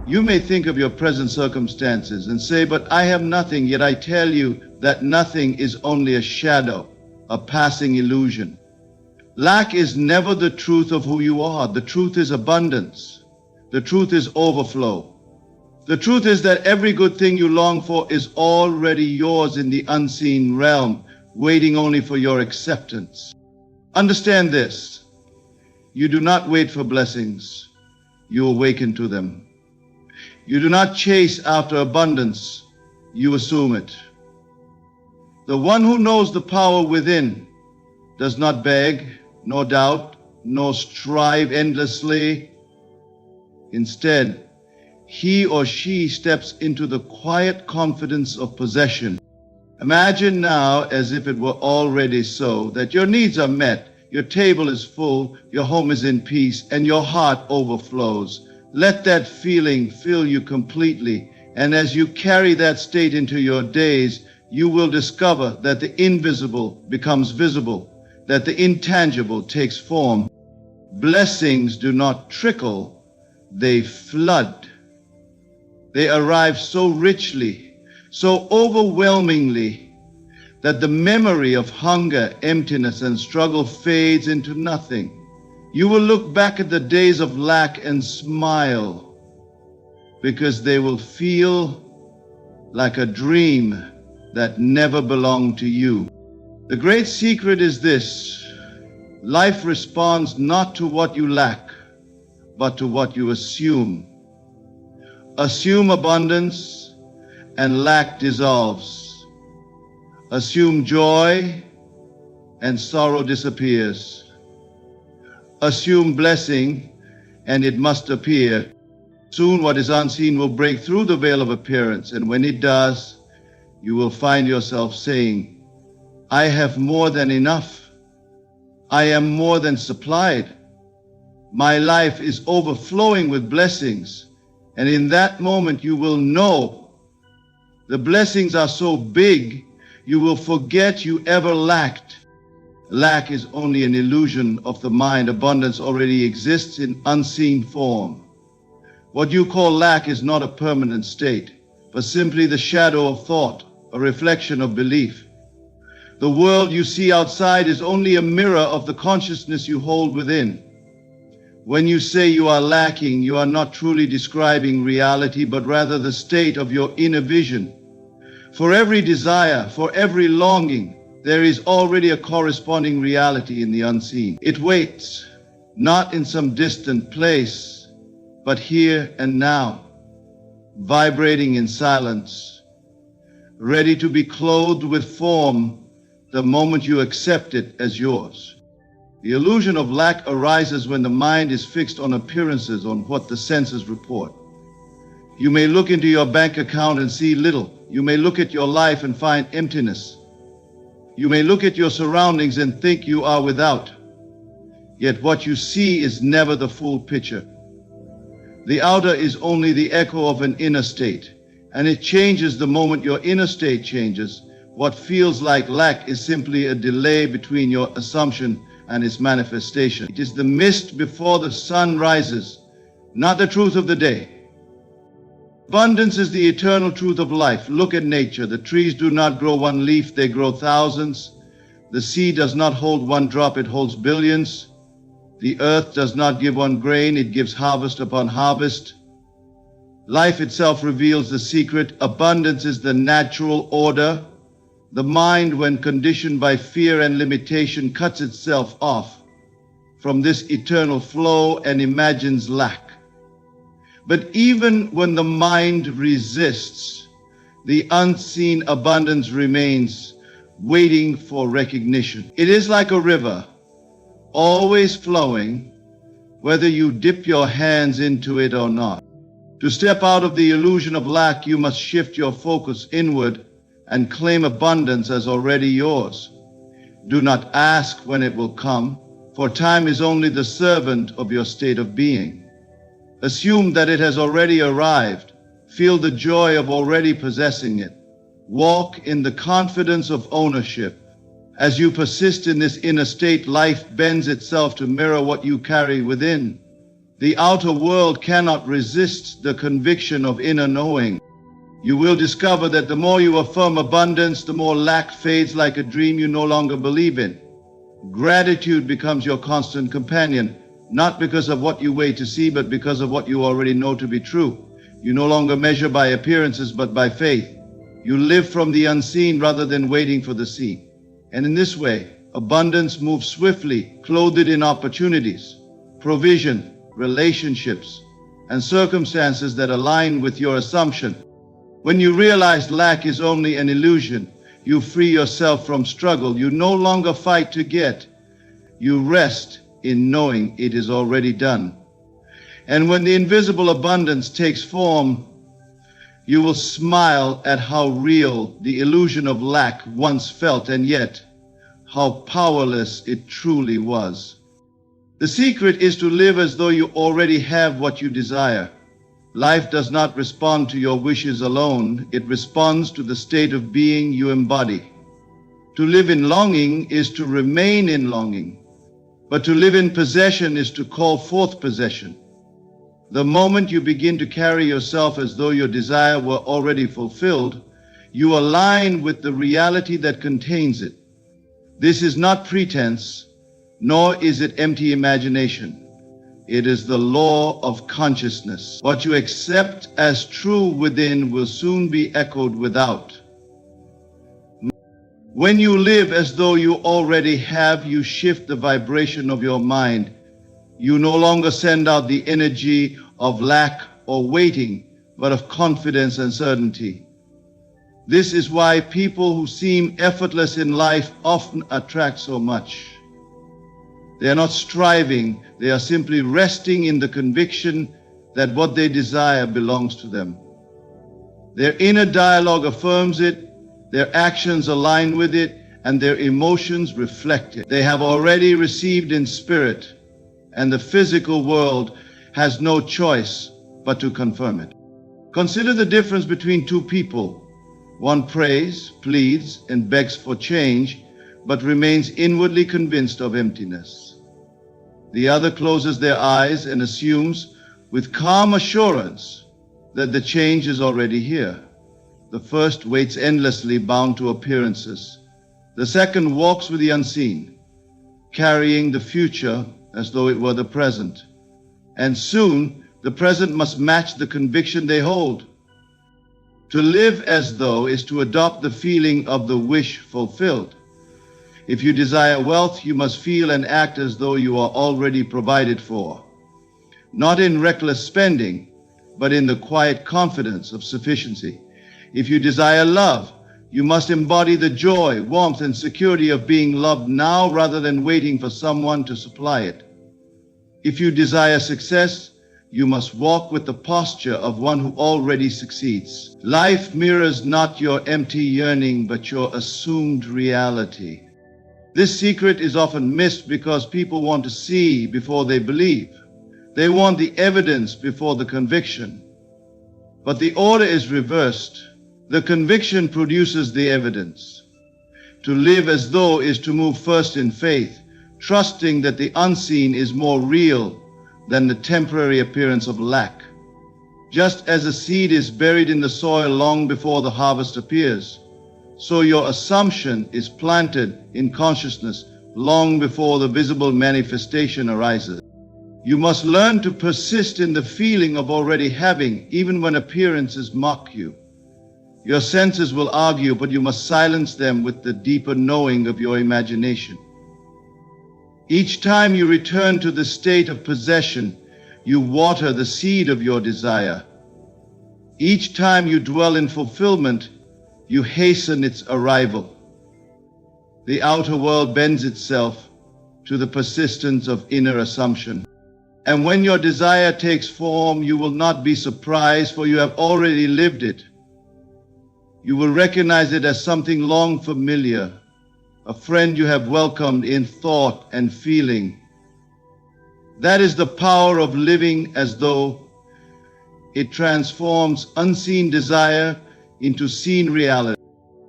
You may think of your present circumstances and say, but I have nothing, yet I tell you that nothing is only a shadow, a passing illusion. Lack is never the truth of who you are. The truth is abundance. The truth is overflow. The truth is that every good thing you long for is already yours in the unseen realm, waiting only for your acceptance. Understand this. You do not wait for blessings. You awaken to them. You do not chase after abundance. You assume it. The one who knows the power within does not beg, nor doubt, nor strive endlessly. Instead, he or she steps into the quiet confidence of possession. Imagine now, as if it were already so, that your needs are met, your table is full, your home is in peace, and your heart overflows. Let that feeling fill you completely, and as you carry that state into your days, you will discover that the invisible becomes visible, that the intangible takes form. Blessings do not trickle, they flood. They arrive so richly, so overwhelmingly, that the memory of hunger, emptiness, and struggle fades into nothing. You will look back at the days of lack and smile, because they will feel like a dream that never belonged to you. The great secret is this: life responds not to what you lack, but to what you assume. Assume abundance, and lack dissolves. Assume joy, and sorrow disappears. Assume blessing, and it must appear. Soon what is unseen will break through the veil of appearance, and when it does, you will find yourself saying, I have more than enough. I am more than supplied. My life is overflowing with blessings. And in that moment, you will know the blessings are so big, you will forget you ever lacked. Lack is only an illusion of the mind. Abundance already exists in unseen form. What you call lack is not a permanent state, but simply the shadow of thought, a reflection of belief. The world you see outside is only a mirror of the consciousness you hold within. When you say you are lacking, you are not truly describing reality, but rather the state of your inner vision. For every desire, for every longing, there is already a corresponding reality in the unseen. It waits, not in some distant place, but here and now, vibrating in silence, ready to be clothed with form the moment you accept it as yours. The illusion of lack arises when the mind is fixed on appearances, on what the senses report. You may look into your bank account and see little. You may look at your life and find emptiness. You may look at your surroundings and think you are without. Yet what you see is never the full picture. The outer is only the echo of an inner state, and it changes the moment your inner state changes. What feels like lack is simply a delay between your assumption and its manifestation. It is the mist before the sun rises, not the truth of the day. Abundance is the eternal truth of life. Look at nature. The trees do not grow one leaf, they grow thousands. The sea does not hold one drop, it holds billions. The earth does not give one grain, it gives harvest upon harvest. Life itself reveals the secret. Abundance is the natural order. The mind, when conditioned by fear and limitation, cuts itself off from this eternal flow and imagines lack. But even when the mind resists, the unseen abundance remains, waiting for recognition. It is like a river, always flowing, whether you dip your hands into it or not. To step out of the illusion of lack, you must shift your focus inward and claim abundance as already yours. Do not ask when it will come, for time is only the servant of your state of being. Assume that it has already arrived. Feel the joy of already possessing it. Walk in the confidence of ownership. As you persist in this inner state, life bends itself to mirror what you carry within. The outer world cannot resist the conviction of inner knowing. You will discover that the more you affirm abundance, the more lack fades like a dream you no longer believe in. Gratitude becomes your constant companion, not because of what you wait to see, but because of what you already know to be true. You no longer measure by appearances, but by faith. You live from the unseen rather than waiting for the seen. And in this way, abundance moves swiftly, clothed in opportunities, provision, relationships, and circumstances that align with your assumption. When you realize lack is only an illusion, you free yourself from struggle. You no longer fight to get. You rest in knowing it is already done. And when the invisible abundance takes form, you will smile at how real the illusion of lack once felt, and yet how powerless it truly was. The secret is to live as though you already have what you desire. Life does not respond to your wishes alone. It responds to the state of being you embody. To live in longing is to remain in longing, but to live in possession is to call forth possession. The moment you begin to carry yourself as though your desire were already fulfilled, you align with the reality that contains it. This is not pretense, nor is it empty imagination. It is the law of consciousness. What you accept as true within will soon be echoed without. When you live as though you already have, you shift the vibration of your mind. You no longer send out the energy of lack or waiting, but of confidence and certainty. This is why people who seem effortless in life often attract so much. They are not striving, they are simply resting in the conviction that what they desire belongs to them. Their inner dialogue affirms it, their actions align with it, and their emotions reflect it. They have already received in spirit, and the physical world has no choice but to confirm it. Consider the difference between two people. One prays, pleads, and begs for change, but remains inwardly convinced of emptiness. The other closes their eyes and assumes with calm assurance that the change is already here. The first waits endlessly, bound to appearances. The second walks with the unseen, carrying the future as though it were the present. And soon, the present must match the conviction they hold. To live as though is to adopt the feeling of the wish fulfilled. If you desire wealth, you must feel and act as though you are already provided for. Not in reckless spending, but in the quiet confidence of sufficiency. If you desire love, you must embody the joy, warmth, and security of being loved now rather than waiting for someone to supply it. If you desire success, you must walk with the posture of one who already succeeds. Life mirrors not your empty yearning, but your assumed reality. This secret is often missed because people want to see before they believe. They want the evidence before the conviction. But the order is reversed. The conviction produces the evidence. To live as though is to move first in faith, trusting that the unseen is more real than the temporary appearance of lack. Just as a seed is buried in the soil long before the harvest appears, so your assumption is planted in consciousness long before the visible manifestation arises. You must learn to persist in the feeling of already having, even when appearances mock you. Your senses will argue, but you must silence them with the deeper knowing of your imagination. Each time you return to the state of possession, you water the seed of your desire. Each time you dwell in fulfillment, you hasten its arrival. The outer world bends itself to the persistence of inner assumption. And when your desire takes form, you will not be surprised, for you have already lived it. You will recognize it as something long familiar, a friend you have welcomed in thought and feeling. That is the power of living as though. It transforms unseen desire into seen reality.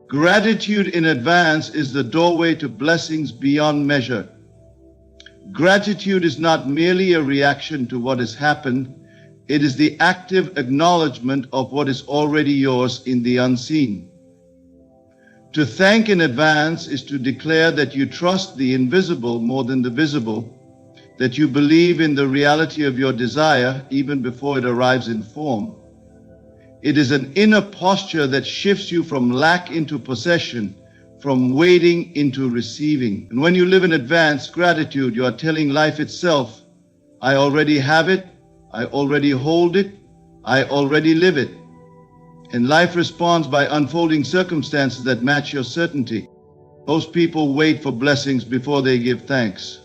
Gratitude in advance is the doorway to blessings beyond measure. Gratitude is not merely a reaction to what has happened, it is the active acknowledgement of what is already yours in the unseen. To thank in advance is to declare that you trust the invisible more than the visible, that you believe in the reality of your desire even before it arrives in form. It is an inner posture that shifts you from lack into possession, from waiting into receiving. And when you live in advance gratitude, you are telling life itself, I already have it, I already hold it, I already live it. And life responds by unfolding circumstances that match your certainty. Most people wait for blessings before they give thanks.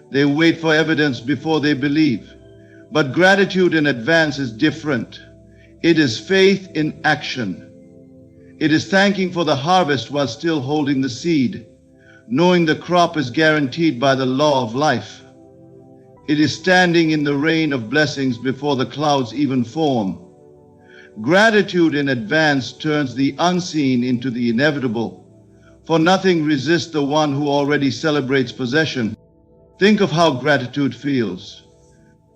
They wait for evidence before they believe. But gratitude in advance is different. It is faith in action. It is thanking for the harvest while still holding the seed, knowing the crop is guaranteed by the law of life. It is standing in the rain of blessings before the clouds even form. Gratitude in advance turns the unseen into the inevitable, for nothing resists the one who already celebrates possession. Think of how gratitude feels.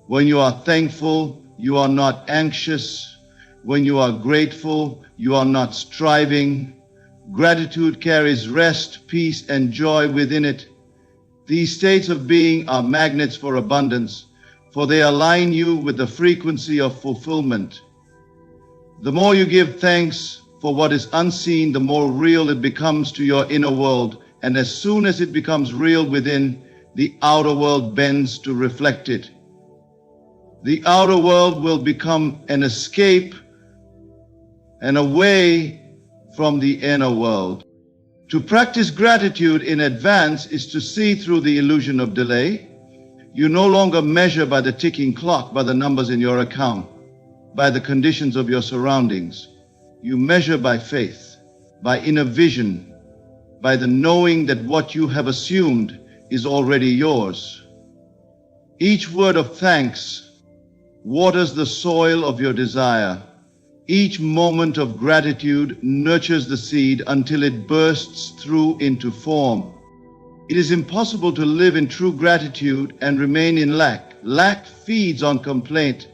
When you are thankful, you are not anxious. When you are grateful, you are not striving. Gratitude carries rest, peace, and joy within it. These states of being are magnets for abundance, for they align you with the frequency of fulfillment. The more you give thanks for what is unseen, the more real it becomes to your inner world. And as soon as it becomes real within, the outer world bends to reflect it. The outer world will become an escape and away from the inner world. To practice gratitude in advance is to see through the illusion of delay. You no longer measure by the ticking clock, by the numbers in your account, by the conditions of your surroundings. You measure by faith, by inner vision, by the knowing that what you have assumed is already yours. Each word of thanks waters the soil of your desire. Each moment of gratitude nurtures the seed until it bursts through into form. It is impossible to live in true gratitude and remain in lack. Lack feeds on complaint,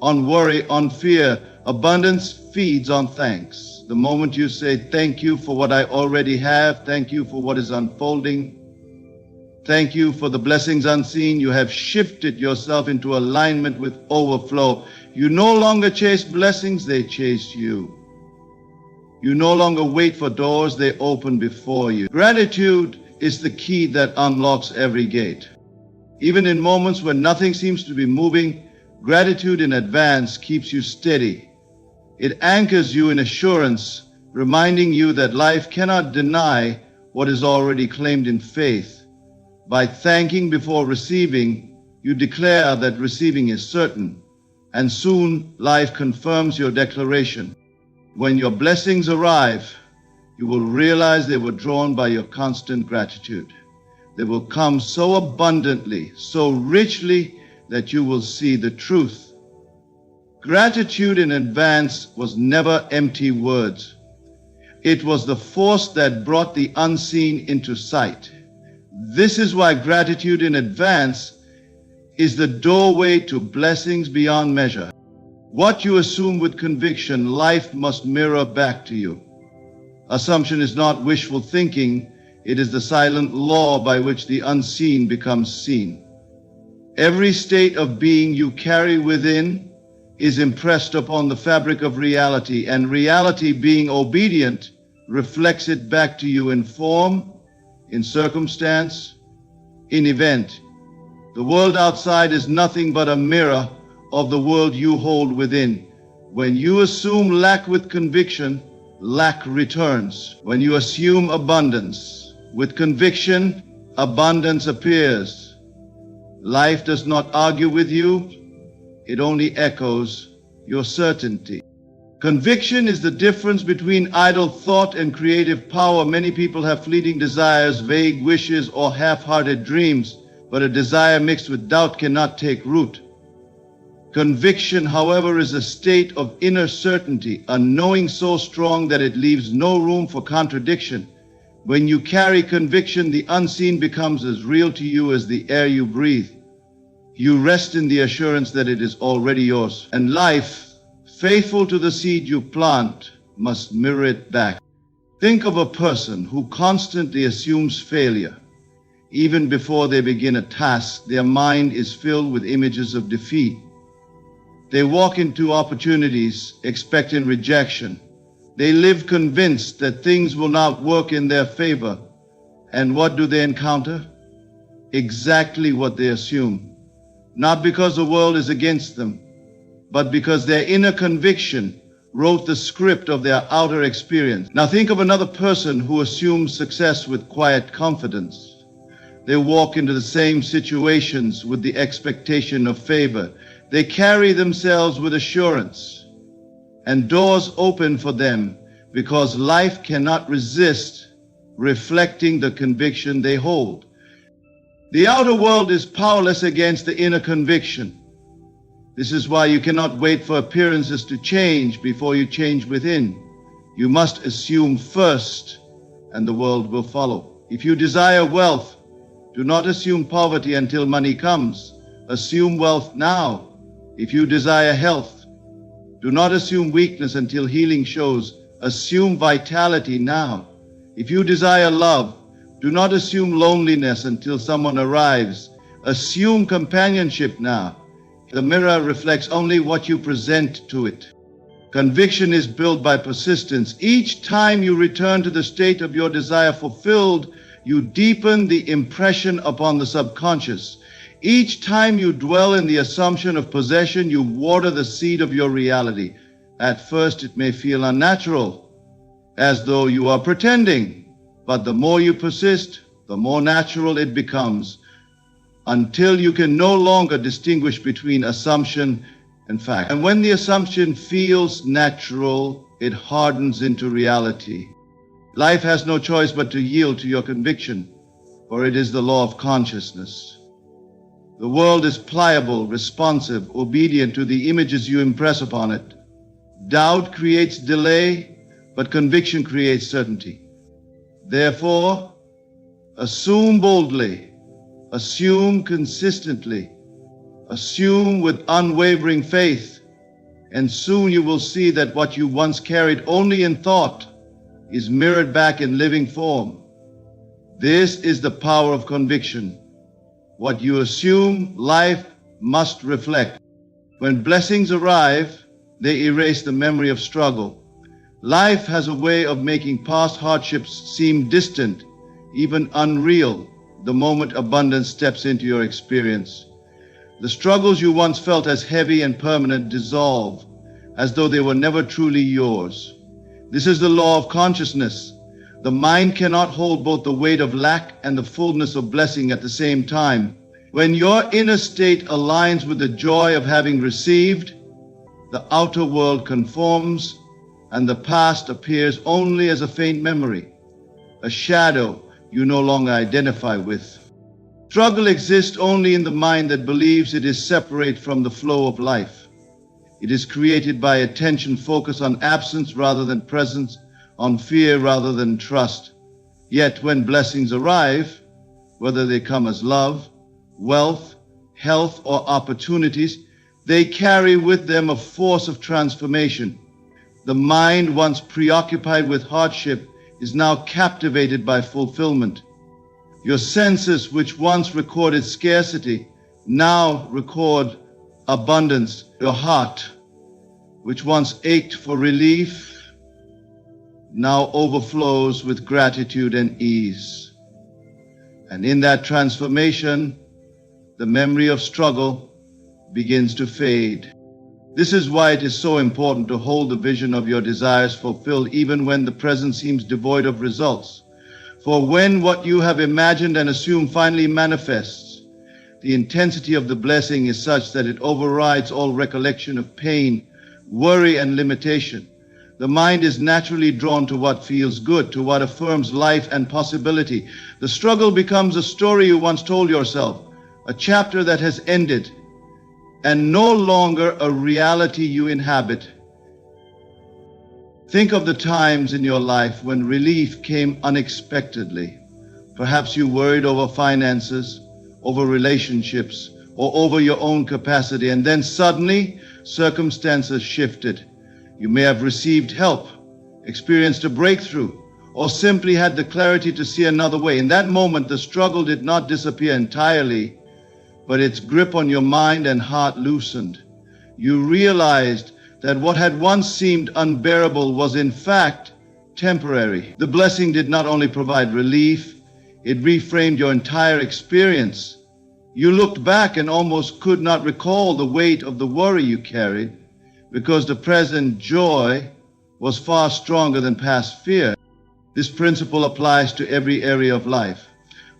on worry, on fear. Abundance feeds on thanks. The moment you say, thank you for what I already have, thank you for what is unfolding, thank you for the blessings unseen, you have shifted yourself into alignment with overflow. You no longer chase blessings, they chase you. You no longer wait for doors, they open before you. Gratitude is the key that unlocks every gate. Even in moments when nothing seems to be moving, gratitude in advance keeps you steady. It anchors you in assurance, reminding you that life cannot deny what is already claimed in faith. By thanking before receiving, you declare that receiving is certain. And soon life confirms your declaration. When your blessings arrive, you will realize they were drawn by your constant gratitude. They will come so abundantly, so richly, that you will see the truth. Gratitude in advance was never empty words. It was the force that brought the unseen into sight. This is why gratitude in advance is the doorway to blessings beyond measure. What you assume with conviction, life must mirror back to you. Assumption is not wishful thinking, it is the silent law by which the unseen becomes seen. Every state of being you carry within is impressed upon the fabric of reality, and reality, being obedient, reflects it back to you in form, in circumstance, in event. The world outside is nothing but a mirror of the world you hold within. When you assume lack with conviction, lack returns. When you assume abundance with conviction, abundance appears. Life does not argue with you, it only echoes your certainty. Conviction is the difference between idle thought and creative power. Many people have fleeting desires, vague wishes, or half-hearted dreams. But a desire mixed with doubt cannot take root. Conviction, however, is a state of inner certainty, a knowing so strong that it leaves no room for contradiction. When you carry conviction, the unseen becomes as real to you as the air you breathe. You rest in the assurance that it is already yours, and life, faithful to the seed you plant, must mirror it back. Think of a person who constantly assumes failure. Even before they begin a task, their mind is filled with images of defeat. They walk into opportunities expecting rejection. They live convinced that things will not work in their favor. And what do they encounter? Exactly what they assume. Not because the world is against them, but because their inner conviction wrote the script of their outer experience. Now think of another person who assumes success with quiet confidence. They walk into the same situations with the expectation of favor. They carry themselves with assurance, and doors open for them because life cannot resist reflecting the conviction they hold. The outer world is powerless against the inner conviction. This is why you cannot wait for appearances to change before you change within. You must assume first, and the world will follow. If you desire wealth, do not assume poverty until money comes. Assume wealth now. If you desire health, do not assume weakness until healing shows. Assume vitality now. If you desire love, do not assume loneliness until someone arrives. Assume companionship now. The mirror reflects only what you present to it. Conviction is built by persistence. Each time you return to the state of your desire fulfilled, you deepen the impression upon the subconscious. Each time you dwell in the assumption of possession, you water the seed of your reality. At first, it may feel unnatural, as though you are pretending. But the more you persist, the more natural it becomes, until you can no longer distinguish between assumption and fact. And when the assumption feels natural, it hardens into reality. Life has no choice but to yield to your conviction, for it is the law of consciousness. The world is pliable, responsive, obedient to the images you impress upon it. Doubt creates delay, but conviction creates certainty. Therefore, assume boldly, assume consistently, assume with unwavering faith, and soon you will see that what you once carried only in thought is mirrored back in living form. This is the power of conviction. What you assume, life must reflect. When blessings arrive, they erase the memory of struggle. Life has a way of making past hardships seem distant, even unreal, the moment abundance steps into your experience. The struggles you once felt as heavy and permanent dissolve, as though they were never truly yours. This is the law of consciousness. The mind cannot hold both the weight of lack and the fullness of blessing at the same time. When your inner state aligns with the joy of having received, the outer world conforms, and the past appears only as a faint memory, a shadow you no longer identify with. Struggle exists only in the mind that believes it is separate from the flow of life. It is created by attention focused on absence rather than presence, on fear rather than trust. Yet when blessings arrive, whether they come as love, wealth, health, or opportunities, they carry with them a force of transformation. The mind, once preoccupied with hardship, is now captivated by fulfillment. Your senses, which once recorded scarcity, now record abundance. Your heart, which once ached for relief, now overflows with gratitude and ease. And in that transformation, the memory of struggle begins to fade. This is why it is so important to hold the vision of your desires fulfilled even when the present seems devoid of results. For when what you have imagined and assumed finally manifests, the intensity of the blessing is such that it overrides all recollection of pain, worry, and limitation. The mind is naturally drawn to what feels good, to what affirms life and possibility. The struggle becomes a story you once told yourself, a chapter that has ended, and no longer a reality you inhabit. Think of the times in your life when relief came unexpectedly. Perhaps you worried over finances, over relationships, or over your own capacity, and then suddenly circumstances shifted. You may have received help, experienced a breakthrough, or simply had the clarity to see another way. In that moment, the struggle did not disappear entirely, but its grip on your mind and heart loosened. You realized that what had once seemed unbearable was in fact temporary. The blessing did not only provide relief, it reframed your entire experience. You looked back and almost could not recall the weight of the worry you carried, because the present joy was far stronger than past fear. This principle applies to every area of life.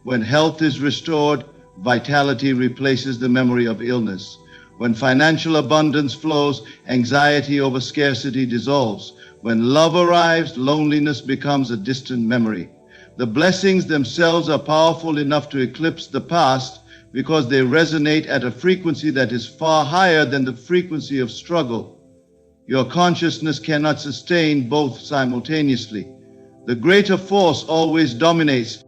When health is restored, vitality replaces the memory of illness. When financial abundance flows, anxiety over scarcity dissolves. When love arrives, loneliness becomes a distant memory. The blessings themselves are powerful enough to eclipse the past because they resonate at a frequency that is far higher than the frequency of struggle. Your consciousness cannot sustain both simultaneously. The greater force always dominates.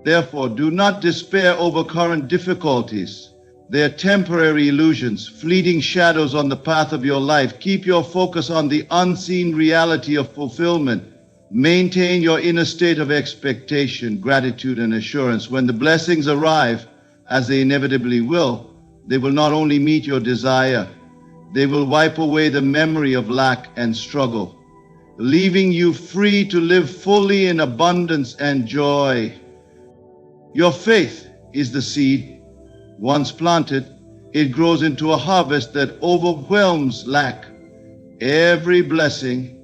Therefore, do not despair over current difficulties. They are temporary illusions, fleeting shadows on the path of your life. Keep your focus on the unseen reality of fulfillment. Maintain your inner state of expectation, gratitude, and assurance. When the blessings arrive, as they inevitably will, they will not only meet your desire, they will wipe away the memory of lack and struggle, leaving you free to live fully in abundance and joy. Your faith is the seed. Once planted, it grows into a harvest that overwhelms lack. Every blessing,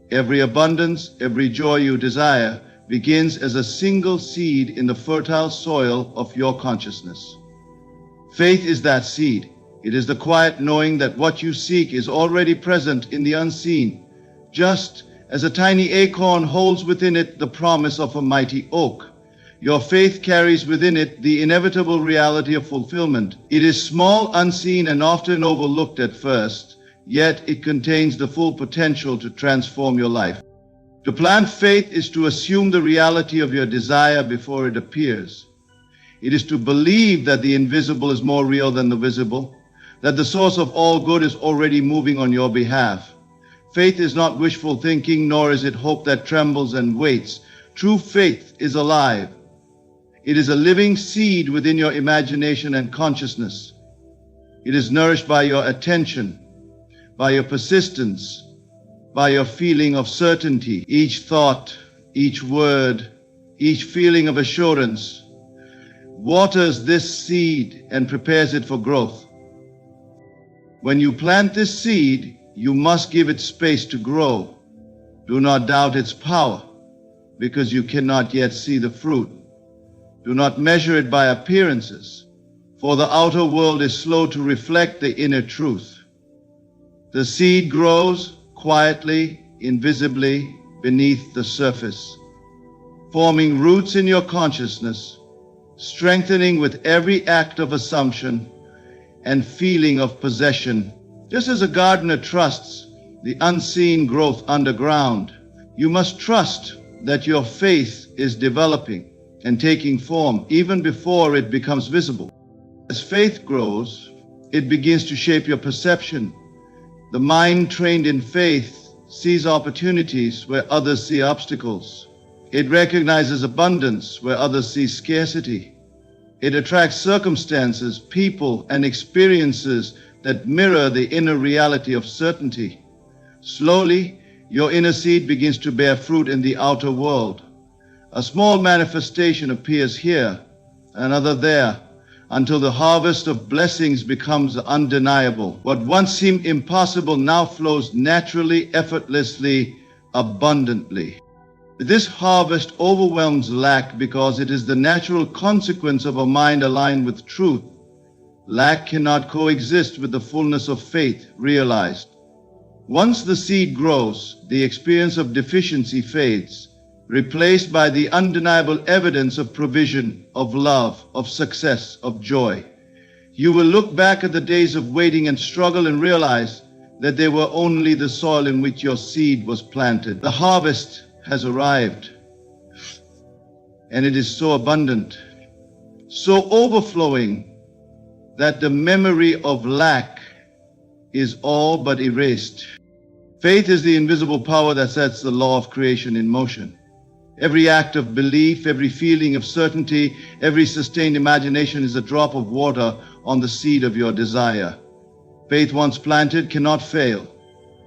every abundance, every joy you desire begins as a single seed in the fertile soil of your consciousness. Faith is that seed. It is the quiet knowing that what you seek is already present in the unseen, just as a tiny acorn holds within it the promise of a mighty oak. Your faith carries within it the inevitable reality of fulfillment. It is small, unseen, and often overlooked at first, yet it contains the full potential to transform your life. To plant faith is to assume the reality of your desire before it appears. It is to believe that the invisible is more real than the visible, that the source of all good is already moving on your behalf. Faith is not wishful thinking, nor is it hope that trembles and waits. True faith is alive. It is a living seed within your imagination and consciousness. It is nourished by your attention, by your persistence, by your feeling of certainty. Each thought, each word, each feeling of assurance waters this seed and prepares it for growth. When you plant this seed, you must give it space to grow. Do not doubt its power, because you cannot yet see the fruit. Do not measure it by appearances, for the outer world is slow to reflect the inner truth. The seed grows quietly, invisibly, beneath the surface, forming roots in your consciousness, strengthening with every act of assumption and feeling of possession. Just as a gardener trusts the unseen growth underground, you must trust that your faith is developing and taking form even before it becomes visible. As faith grows, it begins to shape your perception. The mind trained in faith sees opportunities where others see obstacles. It recognizes abundance where others see scarcity. It attracts circumstances, people, and experiences that mirror the inner reality of certainty. Slowly, your inner seed begins to bear fruit in the outer world. A small manifestation appears here, another there, until the harvest of blessings becomes undeniable. What once seemed impossible now flows naturally, effortlessly, abundantly. This harvest overwhelms lack because it is the natural consequence of a mind aligned with truth. Lack cannot coexist with the fullness of faith realized. Once the seed grows, the experience of deficiency fades, replaced by the undeniable evidence of provision, of love, of success, of joy. You will look back at the days of waiting and struggle and realize that they were only the soil in which your seed was planted. The harvest has arrived, and it is so abundant, so overflowing, that the memory of lack is all but erased. Faith is the invisible power that sets the law of creation in motion. Every act of belief, every feeling of certainty, every sustained imagination is a drop of water on the seed of your desire. Faith once planted cannot fail.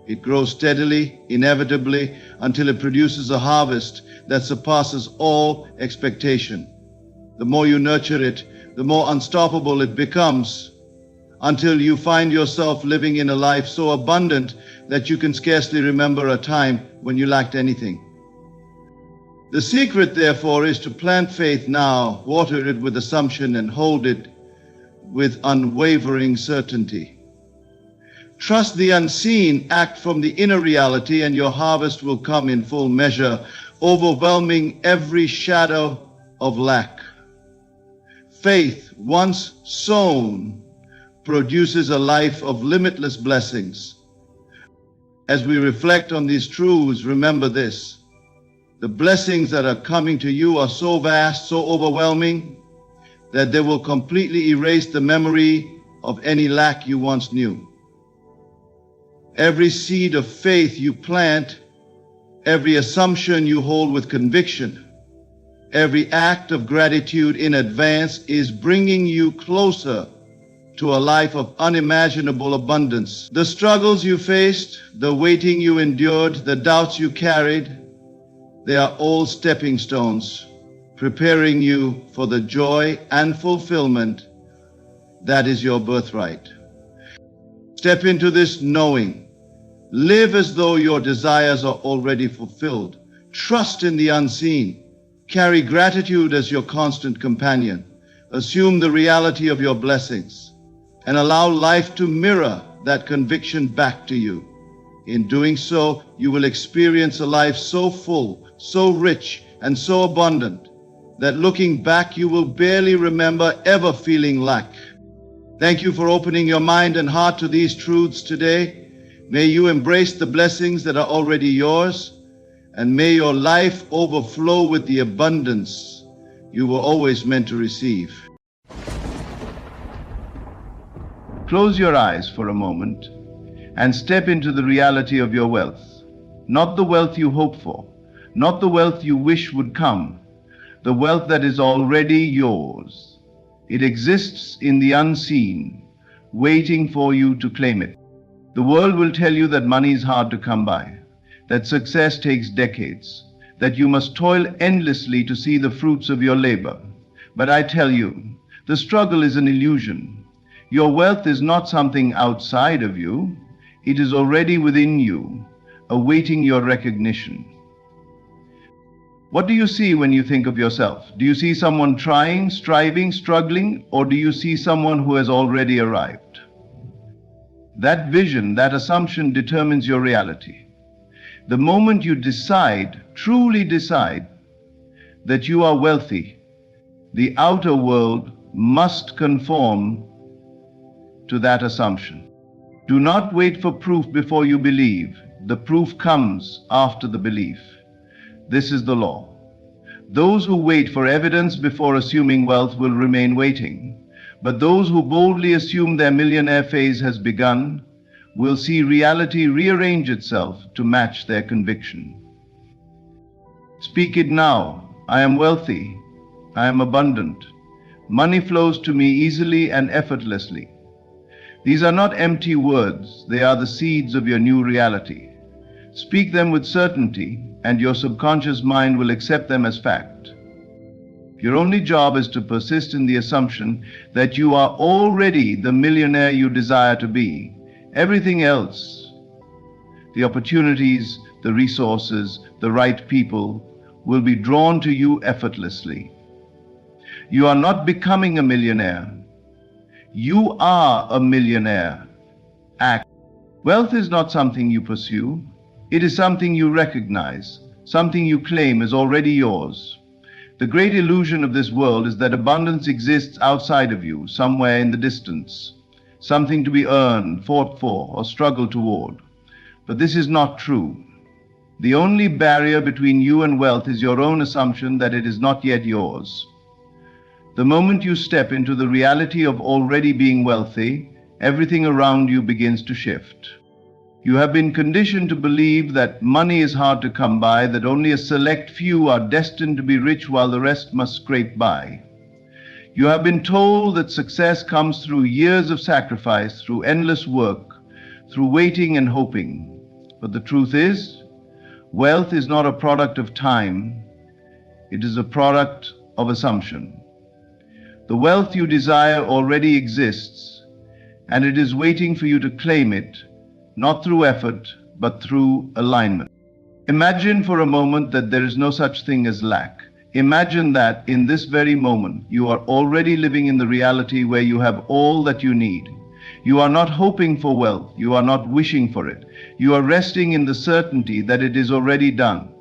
It grows steadily, inevitably, until it produces a harvest that surpasses all expectation. The more you nurture it, the more unstoppable it becomes, until you find yourself living in a life so abundant that you can scarcely remember a time when you lacked anything. The secret, therefore, is to plant faith now, water it with assumption, and hold it with unwavering certainty. Trust the unseen, act from the inner reality, and your harvest will come in full measure, overwhelming every shadow of lack. Faith, once sown, produces a life of limitless blessings. As we reflect on these truths, remember this: the blessings that are coming to you are so vast, so overwhelming, that they will completely erase the memory of any lack you once knew. Every seed of faith you plant, every assumption you hold with conviction, every act of gratitude in advance is bringing you closer to a life of unimaginable abundance. The struggles you faced, the waiting you endured, the doubts you carried, they are all stepping stones, preparing you for the joy and fulfillment that is your birthright. Step into this knowing. Live as though your desires are already fulfilled. Trust in the unseen. Carry gratitude as your constant companion. Assume the reality of your blessings, and allow life to mirror that conviction back to you. In doing so, you will experience a life so full, so rich, and so abundant that looking back, you will barely remember ever feeling lack. Thank you for opening your mind and heart to these truths today. May you embrace the blessings that are already yours, and may your life overflow with the abundance you were always meant to receive. Close your eyes for a moment and step into the reality of your wealth. Not the wealth you hope for, not the wealth you wish would come, the wealth that is already yours. It exists in the unseen, waiting for you to claim it. The world will tell you that money is hard to come by, that success takes decades, that you must toil endlessly to see the fruits of your labor. But I tell you, the struggle is an illusion. Your wealth is not something outside of you. It is already within you, awaiting your recognition. What do you see when you think of yourself? Do you see someone trying, striving, struggling, or do you see someone who has already arrived? That vision, that assumption determines your reality. The moment you decide, truly decide, that you are wealthy, the outer world must conform to that assumption. Do not wait for proof before you believe. The proof comes after the belief. This is the law. Those who wait for evidence before assuming wealth will remain waiting. But those who boldly assume their millionaire phase has begun will see reality rearrange itself to match their conviction. Speak it now. I am wealthy. I am abundant. Money flows to me easily and effortlessly. These are not empty words. They are the seeds of your new reality. Speak them with certainty, and your subconscious mind will accept them as fact. Your only job is to persist in the assumption that you are already the millionaire you desire to be. Everything else, the opportunities, the resources, the right people, will be drawn to you effortlessly. You are not becoming a millionaire. You are a millionaire. Act. Wealth is not something you pursue. It is something you recognize, something you claim is already yours. The great illusion of this world is that abundance exists outside of you, somewhere in the distance. something to be earned, fought for, or struggled toward. But this is not true. The only barrier between you and wealth is your own assumption that it is not yet yours. The moment you step into the reality of already being wealthy, everything around you begins to shift. You have been conditioned to believe that money is hard to come by, that only a select few are destined to be rich while the rest must scrape by. You have been told that success comes through years of sacrifice, through endless work, through waiting and hoping. But the truth is, wealth is not a product of time, it is a product of assumption. The wealth you desire already exists, and it is waiting for you to claim it, not through effort, but through alignment. Imagine for a moment that there is no such thing as lack. Imagine that in this very moment, you are already living in the reality where you have all that you need. You are not hoping for wealth. You are not wishing for it. You are resting in the certainty that it is already done.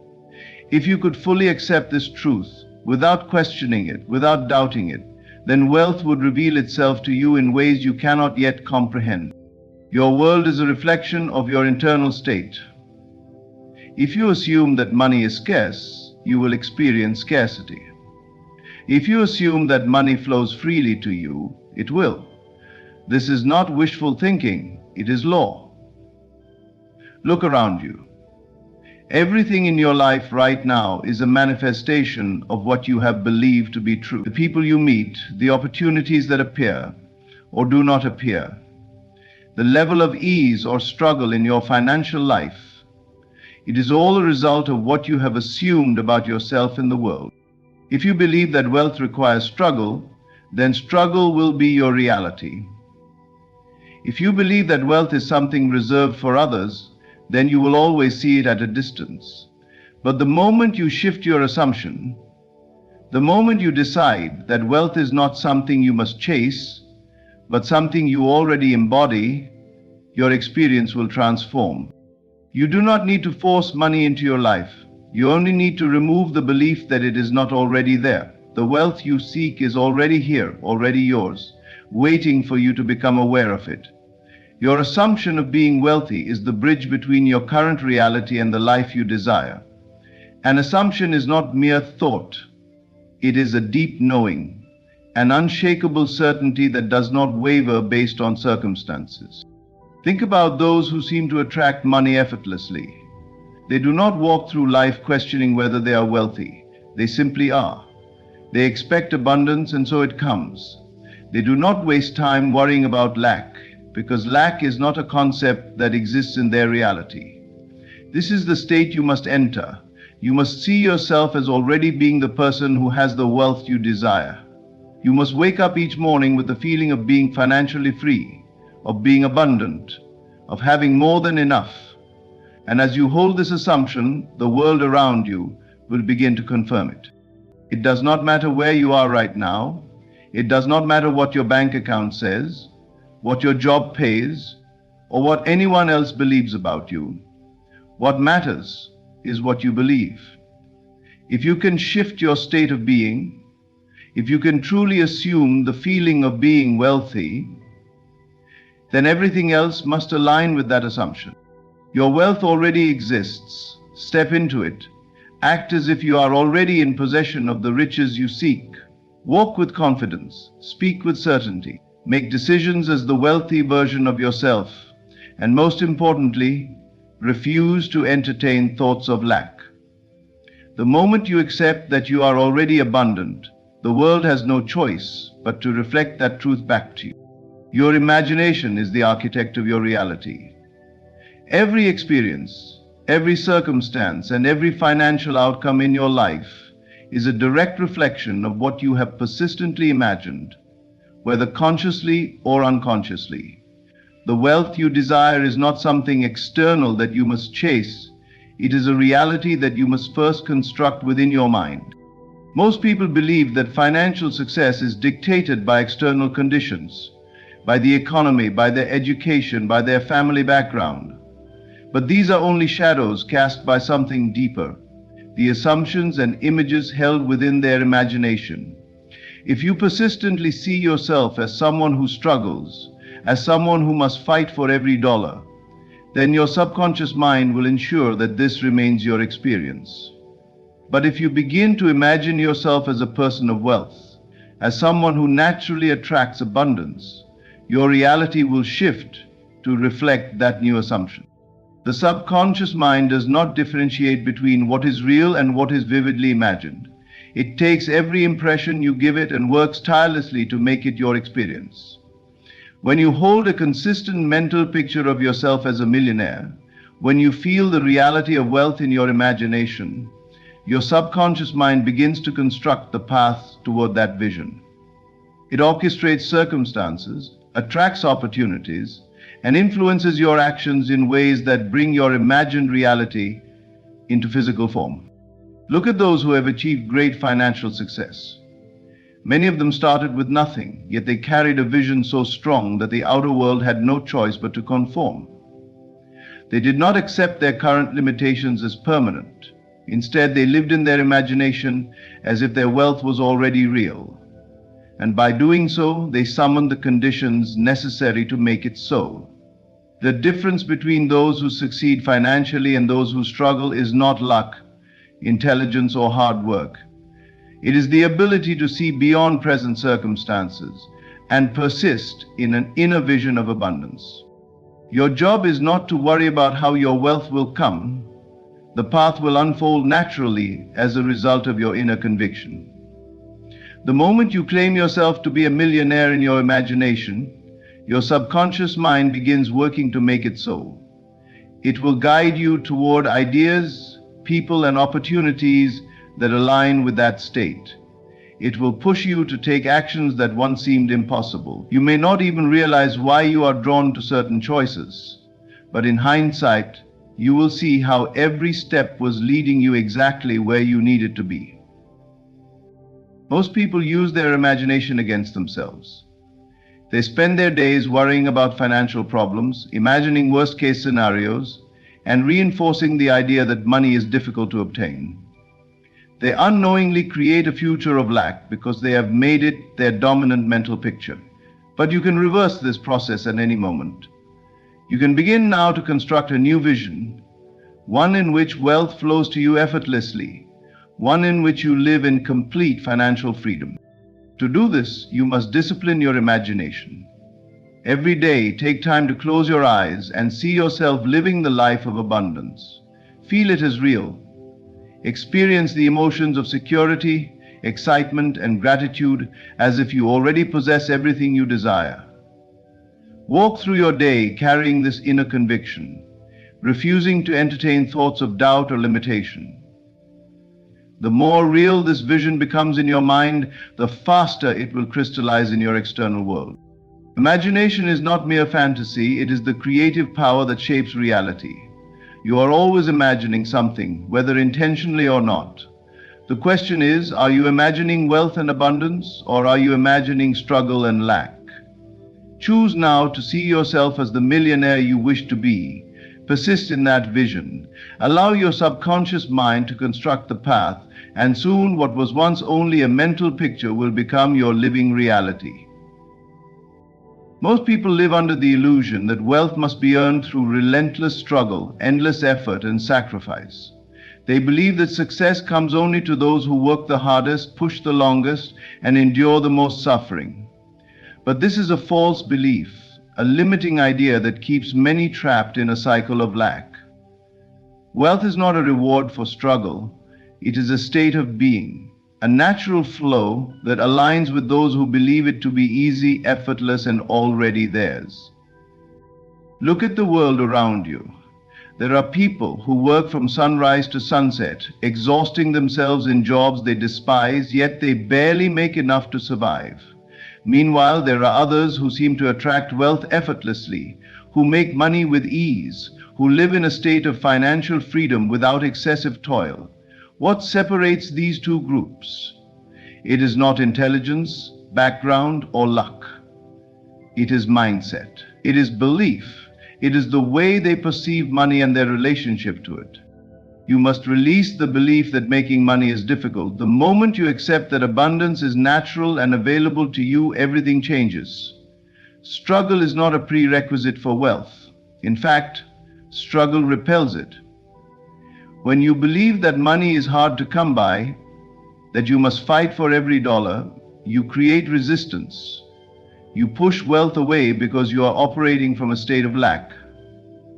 If you could fully accept this truth, without questioning it, without doubting it, then wealth would reveal itself to you in ways you cannot yet comprehend. Your world is a reflection of your internal state. If you assume that money is scarce, you will experience scarcity. If you assume that money flows freely to you, it will. This is not wishful thinking, it is law. Look around you. Everything in your life right now is a manifestation of what you have believed to be true. The people you meet, the opportunities that appear or do not appear, the level of ease or struggle in your financial life, it is all a result of what you have assumed about yourself in the world. If you believe that wealth requires struggle, then struggle will be your reality. If you believe that wealth is something reserved for others, then you will always see it at a distance. But the moment you shift your assumption, the moment you decide that wealth is not something you must chase, but something you already embody, your experience will transform. You do not need to force money into your life. You only need to remove the belief that it is not already there. The wealth you seek is already here, already yours, waiting for you to become aware of it. Your assumption of being wealthy is the bridge between your current reality and the life you desire. An assumption is not mere thought. It is a deep knowing, an unshakable certainty that does not waver based on circumstances. Think about those who seem to attract money effortlessly. They do not walk through life questioning whether they are wealthy. They simply are. They expect abundance, and so it comes. They do not waste time worrying about lack, because lack is not a concept that exists in their reality. This is the state you must enter. You must see yourself as already being the person who has the wealth you desire. You must wake up each morning with the feeling of being financially free, of being abundant, of having more than enough. And as you hold this assumption, the world around you will begin to confirm it. It does not matter where you are right now. It does not matter what your bank account says, what your job pays, or what anyone else believes about you. What matters is what you believe. If you can shift your state of being, if you can truly assume the feeling of being wealthy, then everything else must align with that assumption. Your wealth already exists. Step into it. Act as if you are already in possession of the riches you seek. Walk with confidence. Speak with certainty. Make decisions as the wealthy version of yourself. And most importantly, refuse to entertain thoughts of lack. The moment you accept that you are already abundant, the world has no choice but to reflect that truth back to you. Your imagination is the architect of your reality. Every experience, every circumstance, and every financial outcome in your life is a direct reflection of what you have persistently imagined, whether consciously or unconsciously. The wealth you desire is not something external that you must chase. It is a reality that you must first construct within your mind. Most people believe that financial success is dictated by external conditions, by the economy, by their education, by their family background. But these are only shadows cast by something deeper, the assumptions and images held within their imagination. If you persistently see yourself as someone who struggles, as someone who must fight for every dollar, then your subconscious mind will ensure that this remains your experience. But if you begin to imagine yourself as a person of wealth, as someone who naturally attracts abundance, your reality will shift to reflect that new assumption. The subconscious mind does not differentiate between what is real and what is vividly imagined. It takes every impression you give it and works tirelessly to make it your experience. When you hold a consistent mental picture of yourself as a millionaire, when you feel the reality of wealth in your imagination, your subconscious mind begins to construct the path toward that vision. It orchestrates circumstances, attracts opportunities, and influences your actions in ways that bring your imagined reality into physical form. Look at those who have achieved great financial success. Many of them started with nothing, yet they carried a vision so strong that the outer world had no choice but to conform. They did not accept their current limitations as permanent. Instead, they lived in their imagination as if their wealth was already real. And by doing so, they summoned the conditions necessary to make it so. The difference between those who succeed financially and those who struggle is not luck, intelligence, or hard work. It is the ability to see beyond present circumstances and persist in an inner vision of abundance. Your job is not to worry about how your wealth will come. The path will unfold naturally as a result of your inner conviction. The moment you claim yourself to be a millionaire in your imagination, your subconscious mind begins working to make it so. It will guide you toward ideas, people, and opportunities that align with that state. It will push you to take actions that once seemed impossible. You may not even realize why you are drawn to certain choices, but in hindsight, you will see how every step was leading you exactly where you needed to be. Most people use their imagination against themselves. They spend their days worrying about financial problems, imagining worst-case scenarios, and reinforcing the idea that money is difficult to obtain. They unknowingly create a future of lack because they have made it their dominant mental picture. But you can reverse this process at any moment. You can begin now to construct a new vision, one in which wealth flows to you effortlessly, one in which you live in complete financial freedom. To do this, you must discipline your imagination. Every day, take time to close your eyes and see yourself living the life of abundance. Feel it as real. Experience the emotions of security, excitement, and gratitude as if you already possess everything you desire. Walk through your day carrying this inner conviction, refusing to entertain thoughts of doubt or limitation. The more real this vision becomes in your mind, the faster it will crystallize in your external world. Imagination is not mere fantasy, it is the creative power that shapes reality. You are always imagining something, whether intentionally or not. The question is, are you imagining wealth and abundance, or are you imagining struggle and lack? Choose now to see yourself as the millionaire you wish to be. Persist in that vision. Allow your subconscious mind to construct the path, and soon what was once only a mental picture will become your living reality. Most people live under the illusion that wealth must be earned through relentless struggle, endless effort, and sacrifice. They believe that success comes only to those who work the hardest, push the longest, and endure the most suffering. But this is a false belief, a limiting idea that keeps many trapped in a cycle of lack. Wealth is not a reward for struggle. It is a state of being, a natural flow that aligns with those who believe it to be easy, effortless, and already theirs. Look at the world around you. There are people who work from sunrise to sunset, exhausting themselves in jobs they despise, yet they barely make enough to survive. Meanwhile, there are others who seem to attract wealth effortlessly, who make money with ease, who live in a state of financial freedom without excessive toil. What separates these two groups? It is not intelligence, background, or luck. It is mindset. It is belief. It is the way they perceive money and their relationship to it. You must release the belief that making money is difficult. The moment you accept that abundance is natural and available to you, everything changes. Struggle is not a prerequisite for wealth. In fact, struggle repels it. When you believe that money is hard to come by, that you must fight for every dollar, you create resistance. You push wealth away because you are operating from a state of lack.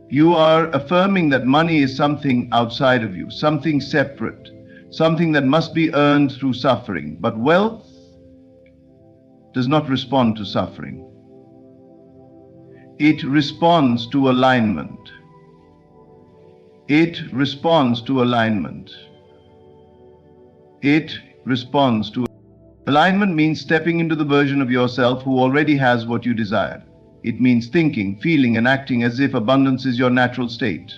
You are affirming that money is something outside of you, something separate, something that must be earned through suffering. But wealth does not respond to suffering. It responds to alignment. It responds to alignment. It responds to alignment means stepping into the version of yourself who already has what you desire. It means thinking, feeling, and acting as if abundance is your natural state.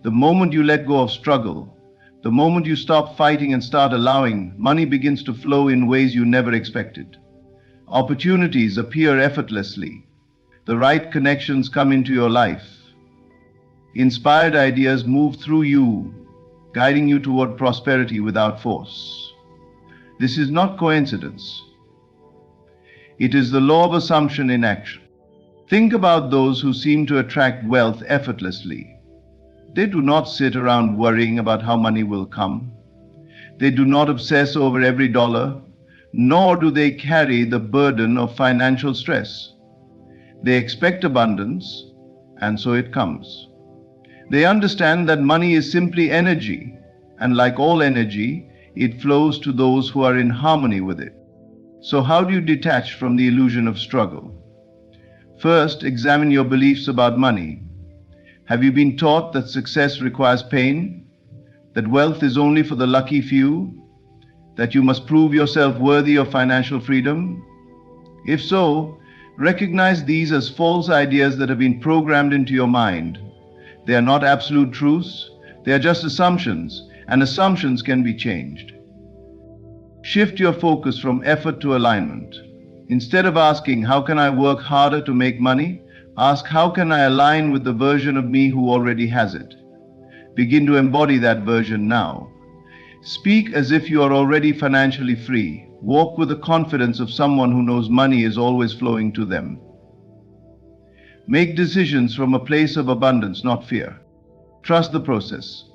The moment you let go of struggle, the moment you stop fighting and start allowing, money begins to flow in ways you never expected. Opportunities appear effortlessly. The right connections come into your life. Inspired ideas move through you, guiding you toward prosperity without force. This is not coincidence. It is the law of assumption in action. Think about those who seem to attract wealth effortlessly. They do not sit around worrying about how money will come. They do not obsess over every dollar, nor do they carry the burden of financial stress. They expect abundance, and so it comes. They understand that money is simply energy, and like all energy, it flows to those who are in harmony with it. So how do you detach from the illusion of struggle? First, examine your beliefs about money. Have you been taught that success requires pain? That wealth is only for the lucky few? That you must prove yourself worthy of financial freedom? If so, recognize these as false ideas that have been programmed into your mind. They are not absolute truths. They are just assumptions, and assumptions can be changed. Shift your focus from effort to alignment. Instead of asking, how can I work harder to make money? Ask, how can I align with the version of me who already has it? Begin to embody that version now. Speak as if you are already financially free. Walk with the confidence of someone who knows money is always flowing to them. Make decisions from a place of abundance, not fear. Trust the process.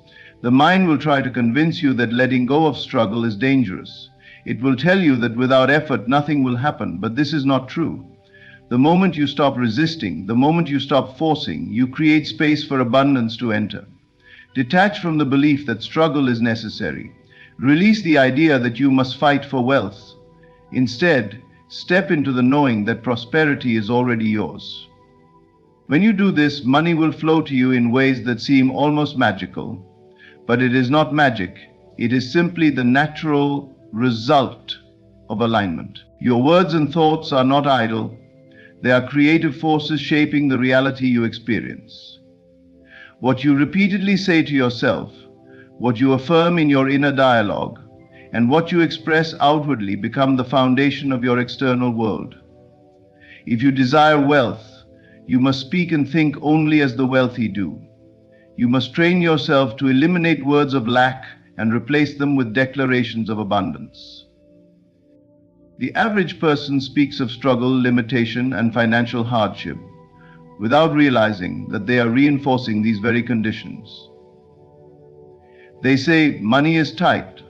The mind will try to convince you that letting go of struggle is dangerous. It will tell you that without effort nothing will happen, but this is not true. The moment you stop resisting, the moment you stop forcing, you create space for abundance to enter. Detach from the belief that struggle is necessary. Release the idea that you must fight for wealth. Instead, step into the knowing that prosperity is already yours. When you do this, money will flow to you in ways that seem almost magical. But it is not magic. It is simply the natural result of alignment. Your words and thoughts are not idle. They are creative forces shaping the reality you experience. What you repeatedly say to yourself, what you affirm in your inner dialogue, and what you express outwardly become the foundation of your external world. If you desire wealth, you must speak and think only as the wealthy do. You must train yourself to eliminate words of lack and replace them with declarations of abundance. The average person speaks of struggle, limitation, and financial hardship without realizing that they are reinforcing these very conditions. They say, money is tight,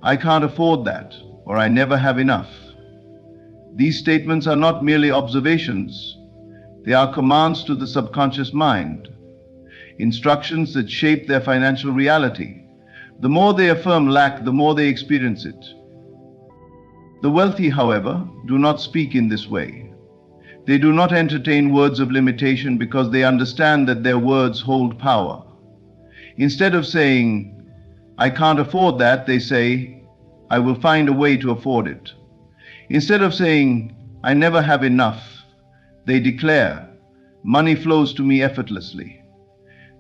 I can't afford that, or I never have enough. These statements are not merely observations. They are commands to the subconscious mind, instructions that shape their financial reality. The more they affirm lack, the more they experience it. The wealthy, however, do not speak in this way. They do not entertain words of limitation because they understand that their words hold power. Instead of saying, I can't afford that, they say, I will find a way to afford it. Instead of saying, I never have enough, they declare, money flows to me effortlessly.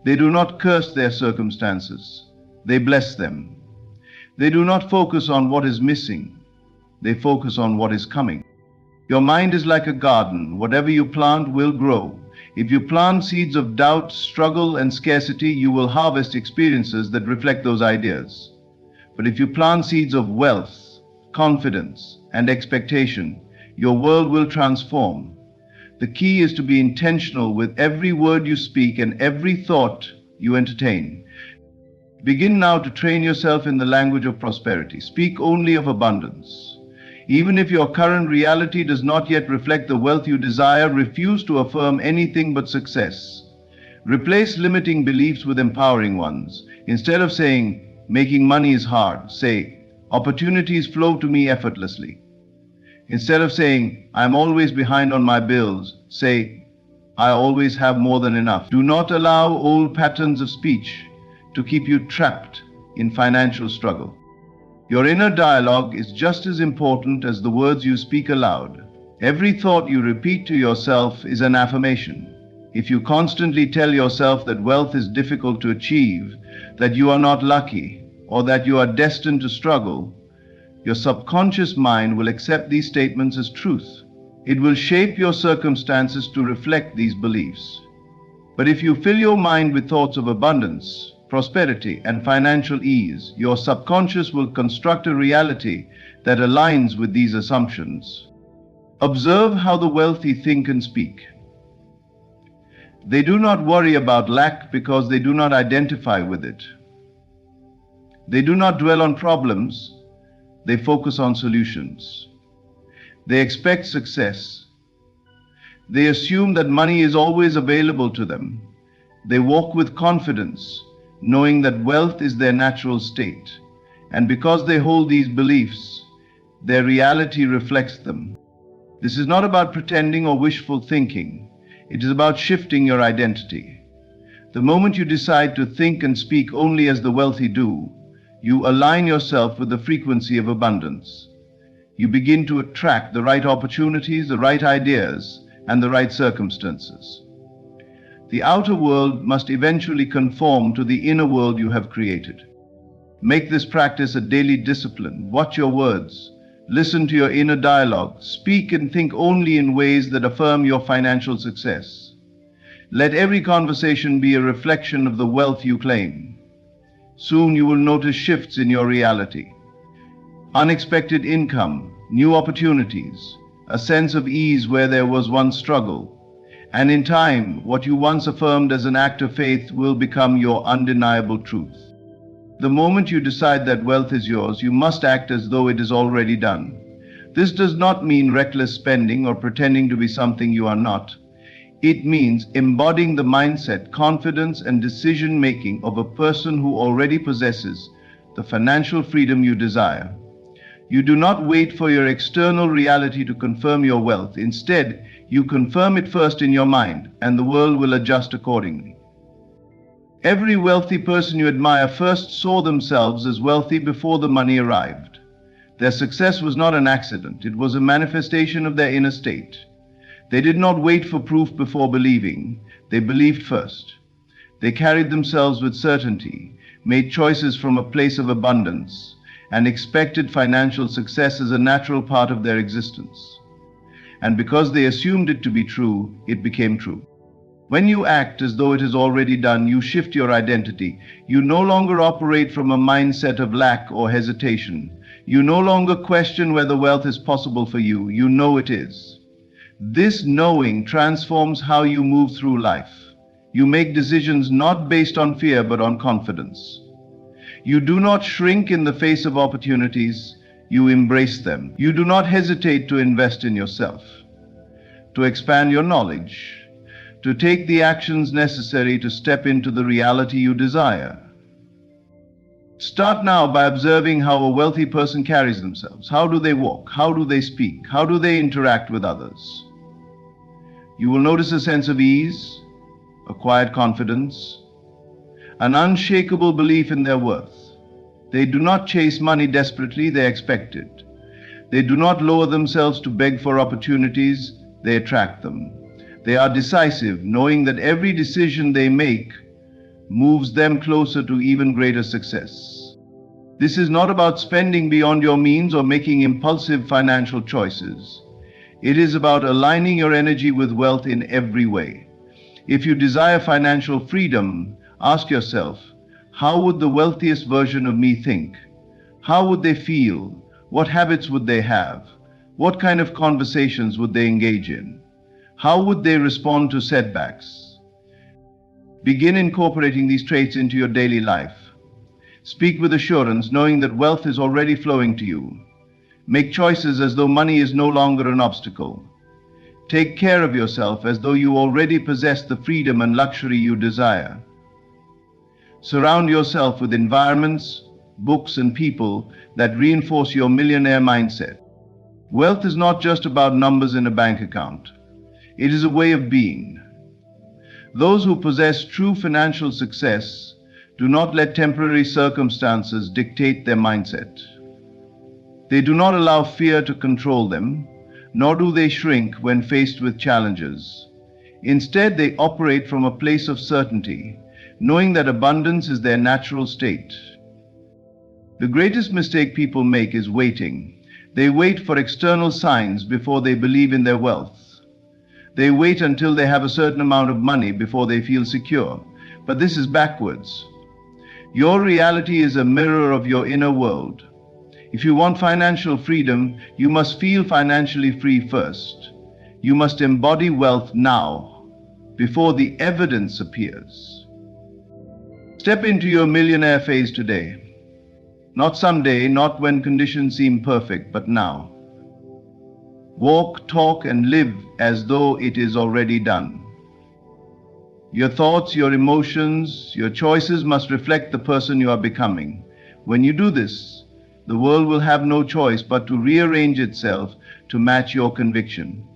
They do not curse their circumstances. They bless them. They do not focus on what is missing. They focus on what is coming. Your mind is like a garden. Whatever you plant will grow. If you plant seeds of doubt, struggle, and scarcity, you will harvest experiences that reflect those ideas. But if you plant seeds of wealth, confidence, and expectation, your world will transform. The key is to be intentional with every word you speak and every thought you entertain. Begin now to train yourself in the language of prosperity. Speak only of abundance. Even if your current reality does not yet reflect the wealth you desire, refuse to affirm anything but success. Replace limiting beliefs with empowering ones. Instead of saying, making money is hard, say, opportunities flow to me effortlessly. Instead of saying, I'm always behind on my bills, say, I always have more than enough. Do not allow old patterns of speech to keep you trapped in financial struggle. Your inner dialogue is just as important as the words you speak aloud. Every thought you repeat to yourself is an affirmation. If you constantly tell yourself that wealth is difficult to achieve, that you are not lucky, or that you are destined to struggle, your subconscious mind will accept these statements as truth. It will shape your circumstances to reflect these beliefs. But if you fill your mind with thoughts of abundance, prosperity, and financial ease, your subconscious will construct a reality that aligns with these assumptions. Observe how the wealthy think and speak. They do not worry about lack because they do not identify with it. They do not dwell on problems, they focus on solutions. They expect success. They assume that money is always available to them. They walk with confidence, knowing that wealth is their natural state. And because they hold these beliefs, their reality reflects them. This is not about pretending or wishful thinking. It is about shifting your identity. The moment you decide to think and speak only as the wealthy do, you align yourself with the frequency of abundance. You begin to attract the right opportunities, the right ideas, and the right circumstances. The outer world must eventually conform to the inner world you have created. Make this practice a daily discipline. Watch your words. Listen to your inner dialogue. Speak and think only in ways that affirm your financial success. Let every conversation be a reflection of the wealth you claim. Soon you will notice shifts in your reality. Unexpected income, new opportunities, a sense of ease where there was once struggle. And in time, what you once affirmed as an act of faith will become your undeniable truth. The moment you decide that wealth is yours, you must act as though it is already done. This does not mean reckless spending or pretending to be something you are not. It means embodying the mindset, confidence, and decision-making of a person who already possesses the financial freedom you desire. You do not wait for your external reality to confirm your wealth. Instead, you confirm it first in your mind, and the world will adjust accordingly. Every wealthy person you admire first saw themselves as wealthy before the money arrived. Their success was not an accident. It was a manifestation of their inner state. They did not wait for proof before believing. They believed first. They carried themselves with certainty, made choices from a place of abundance, and expected financial success as a natural part of their existence. And because they assumed it to be true, it became true. When you act as though it is already done, you shift your identity. You no longer operate from a mindset of lack or hesitation. You no longer question whether wealth is possible for you. You know it is. This knowing transforms how you move through life. You make decisions not based on fear but on confidence. You do not shrink in the face of opportunities, you embrace them. You do not hesitate to invest in yourself, to expand your knowledge, to take the actions necessary to step into the reality you desire. Start now by observing how a wealthy person carries themselves. How do they walk? How do they speak? How do they interact with others? You will notice a sense of ease, a quiet confidence, an unshakable belief in their worth. They do not chase money desperately, they expect it. They do not lower themselves to beg for opportunities, they attract them. They are decisive, knowing that every decision they make moves them closer to even greater success. This is not about spending beyond your means or making impulsive financial choices. It is about aligning your energy with wealth in every way. If you desire financial freedom, ask yourself, how would the wealthiest version of me think? How would they feel? What habits would they have? What kind of conversations would they engage in? How would they respond to setbacks? Begin incorporating these traits into your daily life. Speak with assurance, knowing that wealth is already flowing to you. Make choices as though money is no longer an obstacle. Take care of yourself as though you already possess the freedom and luxury you desire. Surround yourself with environments, books, and people that reinforce your millionaire mindset. Wealth is not just about numbers in a bank account. It is a way of being. Those who possess true financial success do not let temporary circumstances dictate their mindset. They do not allow fear to control them, nor do they shrink when faced with challenges. Instead, they operate from a place of certainty, knowing that abundance is their natural state. The greatest mistake people make is waiting. They wait for external signs before they believe in their wealth. They wait until they have a certain amount of money before they feel secure. But this is backwards. Your reality is a mirror of your inner world. If you want financial freedom, you must feel financially free first. You must embody wealth now, before the evidence appears. Step into your millionaire phase today. Not someday, not when conditions seem perfect, but now. Walk, talk, and live as though it is already done. Your thoughts, your emotions, your choices must reflect the person you are becoming. When you do this, the world will have no choice but to rearrange itself to match your conviction.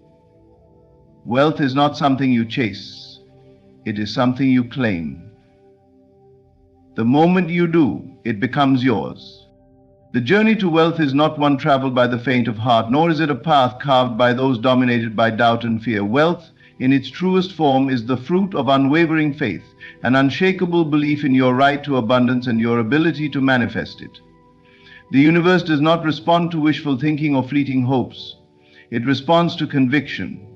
Wealth is not something you chase. It is something you claim. The moment you do, it becomes yours. The journey to wealth is not one traveled by the faint of heart, nor is it a path carved by those dominated by doubt and fear. Wealth, in its truest form, is the fruit of unwavering faith, an unshakable belief in your right to abundance and your ability to manifest it. The universe does not respond to wishful thinking or fleeting hopes. It responds to conviction,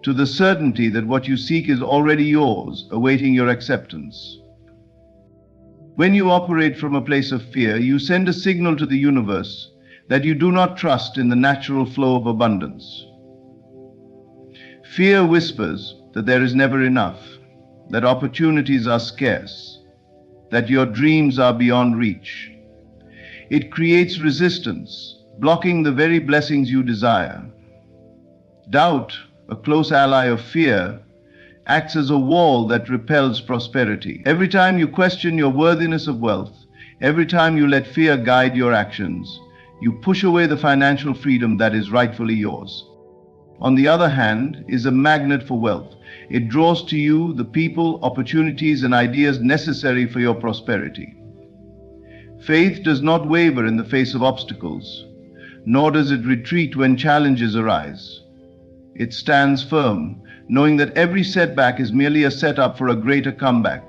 to the certainty that what you seek is already yours, awaiting your acceptance. When you operate from a place of fear, you send a signal to the universe that you do not trust in the natural flow of abundance. Fear whispers that there is never enough, that opportunities are scarce, that your dreams are beyond reach. It creates resistance, blocking the very blessings you desire. Doubt, a close ally of fear, acts as a wall that repels prosperity. Every time you question your worthiness of wealth, every time you let fear guide your actions, you push away the financial freedom that is rightfully yours. On the other hand, is a magnet for wealth. It draws to you the people, opportunities, and ideas necessary for your prosperity. Faith does not waver in the face of obstacles, nor does it retreat when challenges arise. It stands firm, knowing that every setback is merely a setup for a greater comeback.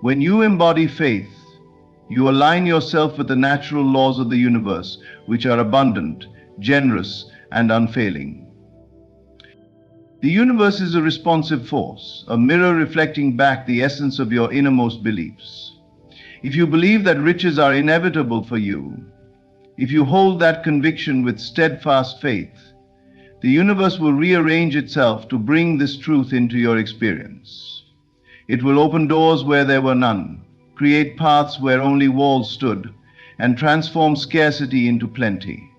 When you embody faith, you align yourself with the natural laws of the universe, which are abundant, generous, and unfailing. The universe is a responsive force, a mirror reflecting back the essence of your innermost beliefs. If you believe that riches are inevitable for you, if you hold that conviction with steadfast faith, the universe will rearrange itself to bring this truth into your experience. It will open doors where there were none, create paths where only walls stood, and transform scarcity into plenty.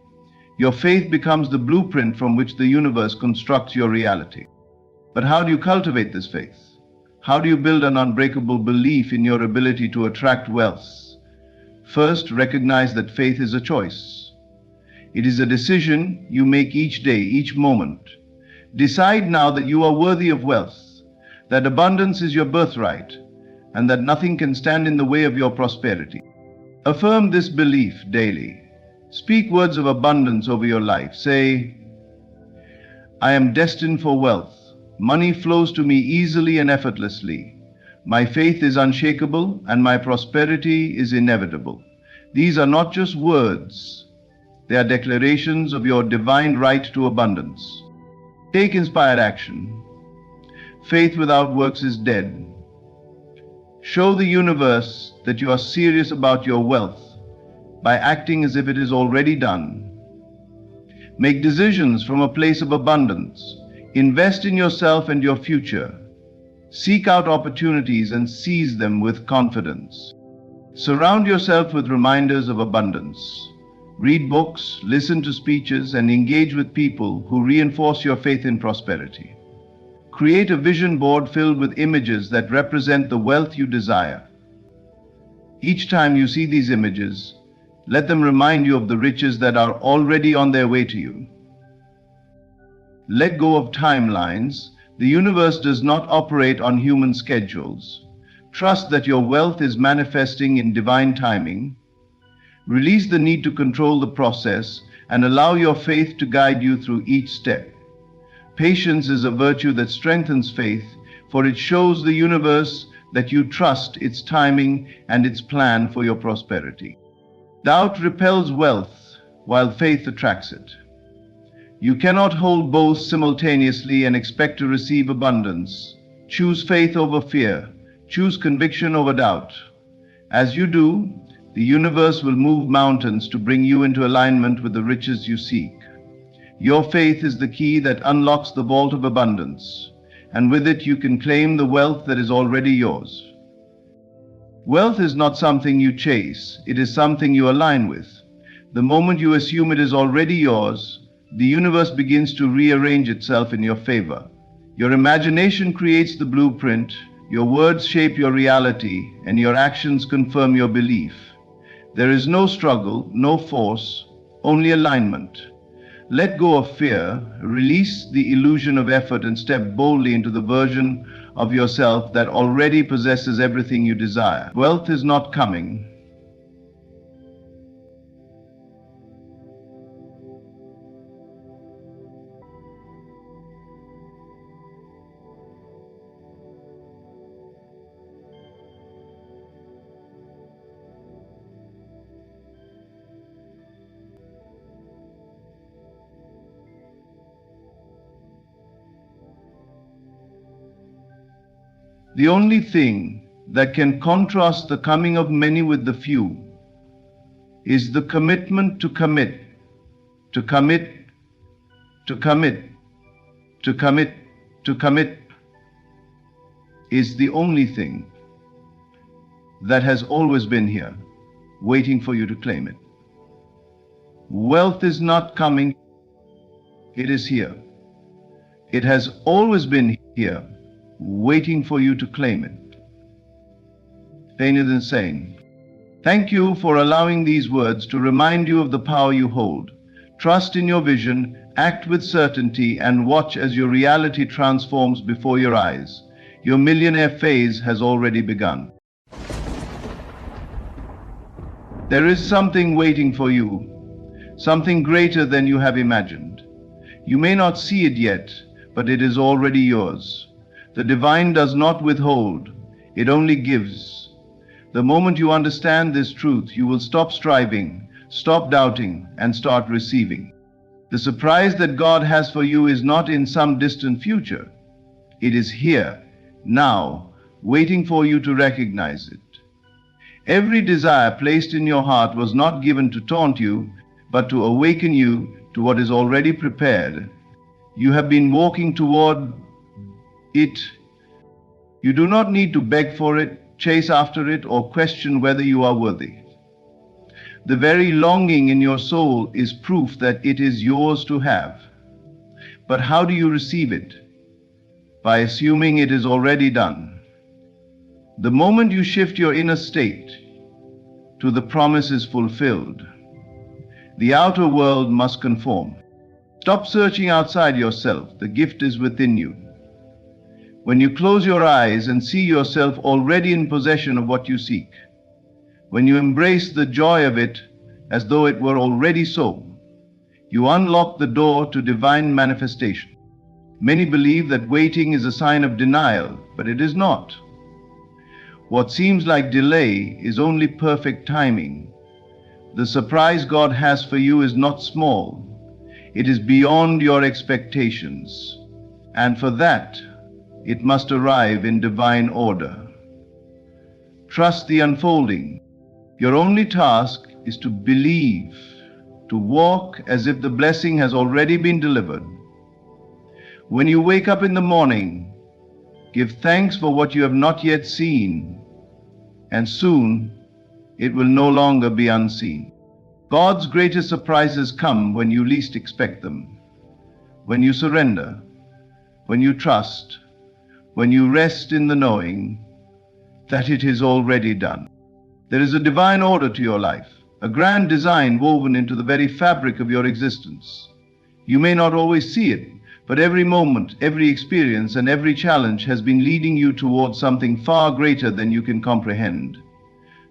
Your faith becomes the blueprint from which the universe constructs your reality. But how do you cultivate this faith? How do you build an unbreakable belief in your ability to attract wealth? First, recognize that faith is a choice. It is a decision you make each day, each moment. Decide now that you are worthy of wealth, that abundance is your birthright, and that nothing can stand in the way of your prosperity. Affirm this belief daily. Speak words of abundance over your life. Say, I am destined for wealth. Money flows to me easily and effortlessly. My faith is unshakable and my prosperity is inevitable. These are not just words. They are declarations of your divine right to abundance. Take inspired action. Faith without works is dead. Show the universe that you are serious about your wealth by acting as if it is already done. Make decisions from a place of abundance. Invest in yourself and your future. Seek out opportunities and seize them with confidence. Surround yourself with reminders of abundance. Read books, listen to speeches, and engage with people who reinforce your faith in prosperity. Create a vision board filled with images that represent the wealth you desire. Each time you see these images, let them remind you of the riches that are already on their way to you. Let go of timelines. The universe does not operate on human schedules. Trust that your wealth is manifesting in divine timing. Release the need to control the process and allow your faith to guide you through each step. Patience is a virtue that strengthens faith, for it shows the universe that you trust its timing and its plan for your prosperity. Doubt repels wealth, while faith attracts it. You cannot hold both simultaneously and expect to receive abundance. Choose faith over fear. Choose conviction over doubt. As you do, the universe will move mountains to bring you into alignment with the riches you seek. Your faith is the key that unlocks the vault of abundance, and with it you can claim the wealth that is already yours. Wealth is not something you chase, it is something you align with. The moment you assume it is already yours, the universe begins to rearrange itself in your favor. Your imagination creates the blueprint, your words shape your reality, and your actions confirm your belief. There is no struggle, no force, only alignment. Let go of fear, release the illusion of effort, and step boldly into the version of yourself that already possesses everything you desire. Wealth is not coming. The only thing that can contrast the coming of many with the few is the commitment to commit, to commit, to commit, to commit, to commit is the only thing that has always been here, waiting for you to claim it. Wealth is not coming, it is here. It has always been here, waiting for you to claim it. Plainer than saying, thank you for allowing these words to remind you of the power you hold. Trust in your vision, act with certainty, and watch as your reality transforms before your eyes. Your millionaire phase has already begun. There is something waiting for you, something greater than you have imagined. You may not see it yet, but it is already yours. The divine does not withhold, it only gives. The moment you understand this truth, you will stop striving, stop doubting, and start receiving. The surprise that God has for you is not in some distant future. It is here, now, waiting for you to recognize it. Every desire placed in your heart was not given to taunt you, but to awaken you to what is already prepared. You have been walking toward it. You do not need to beg for it, chase after it, or question whether you are worthy. The very longing in your soul is proof that it is yours to have. But how do you receive it? By assuming it is already done. The moment you shift your inner state to the promise is fulfilled, the outer world must conform. Stop searching outside yourself. The gift is within you. When you close your eyes and see yourself already in possession of what you seek, when you embrace the joy of it as though it were already so, you unlock the door to divine manifestation. Many believe that waiting is a sign of denial, but it is not. What seems like delay is only perfect timing. The surprise God has for you is not small. It is beyond your expectations, and for that, it must arrive in divine order. Trust the unfolding. Your only task is to believe, to walk as if the blessing has already been delivered. When you wake up in the morning, give thanks for what you have not yet seen, and soon it will no longer be unseen. God's greatest surprises come when you least expect them. When you surrender, when you trust, when you rest in the knowing that it is already done. There is a divine order to your life, a grand design woven into the very fabric of your existence. You may not always see it, but every moment, every experience, and every challenge has been leading you towards something far greater than you can comprehend.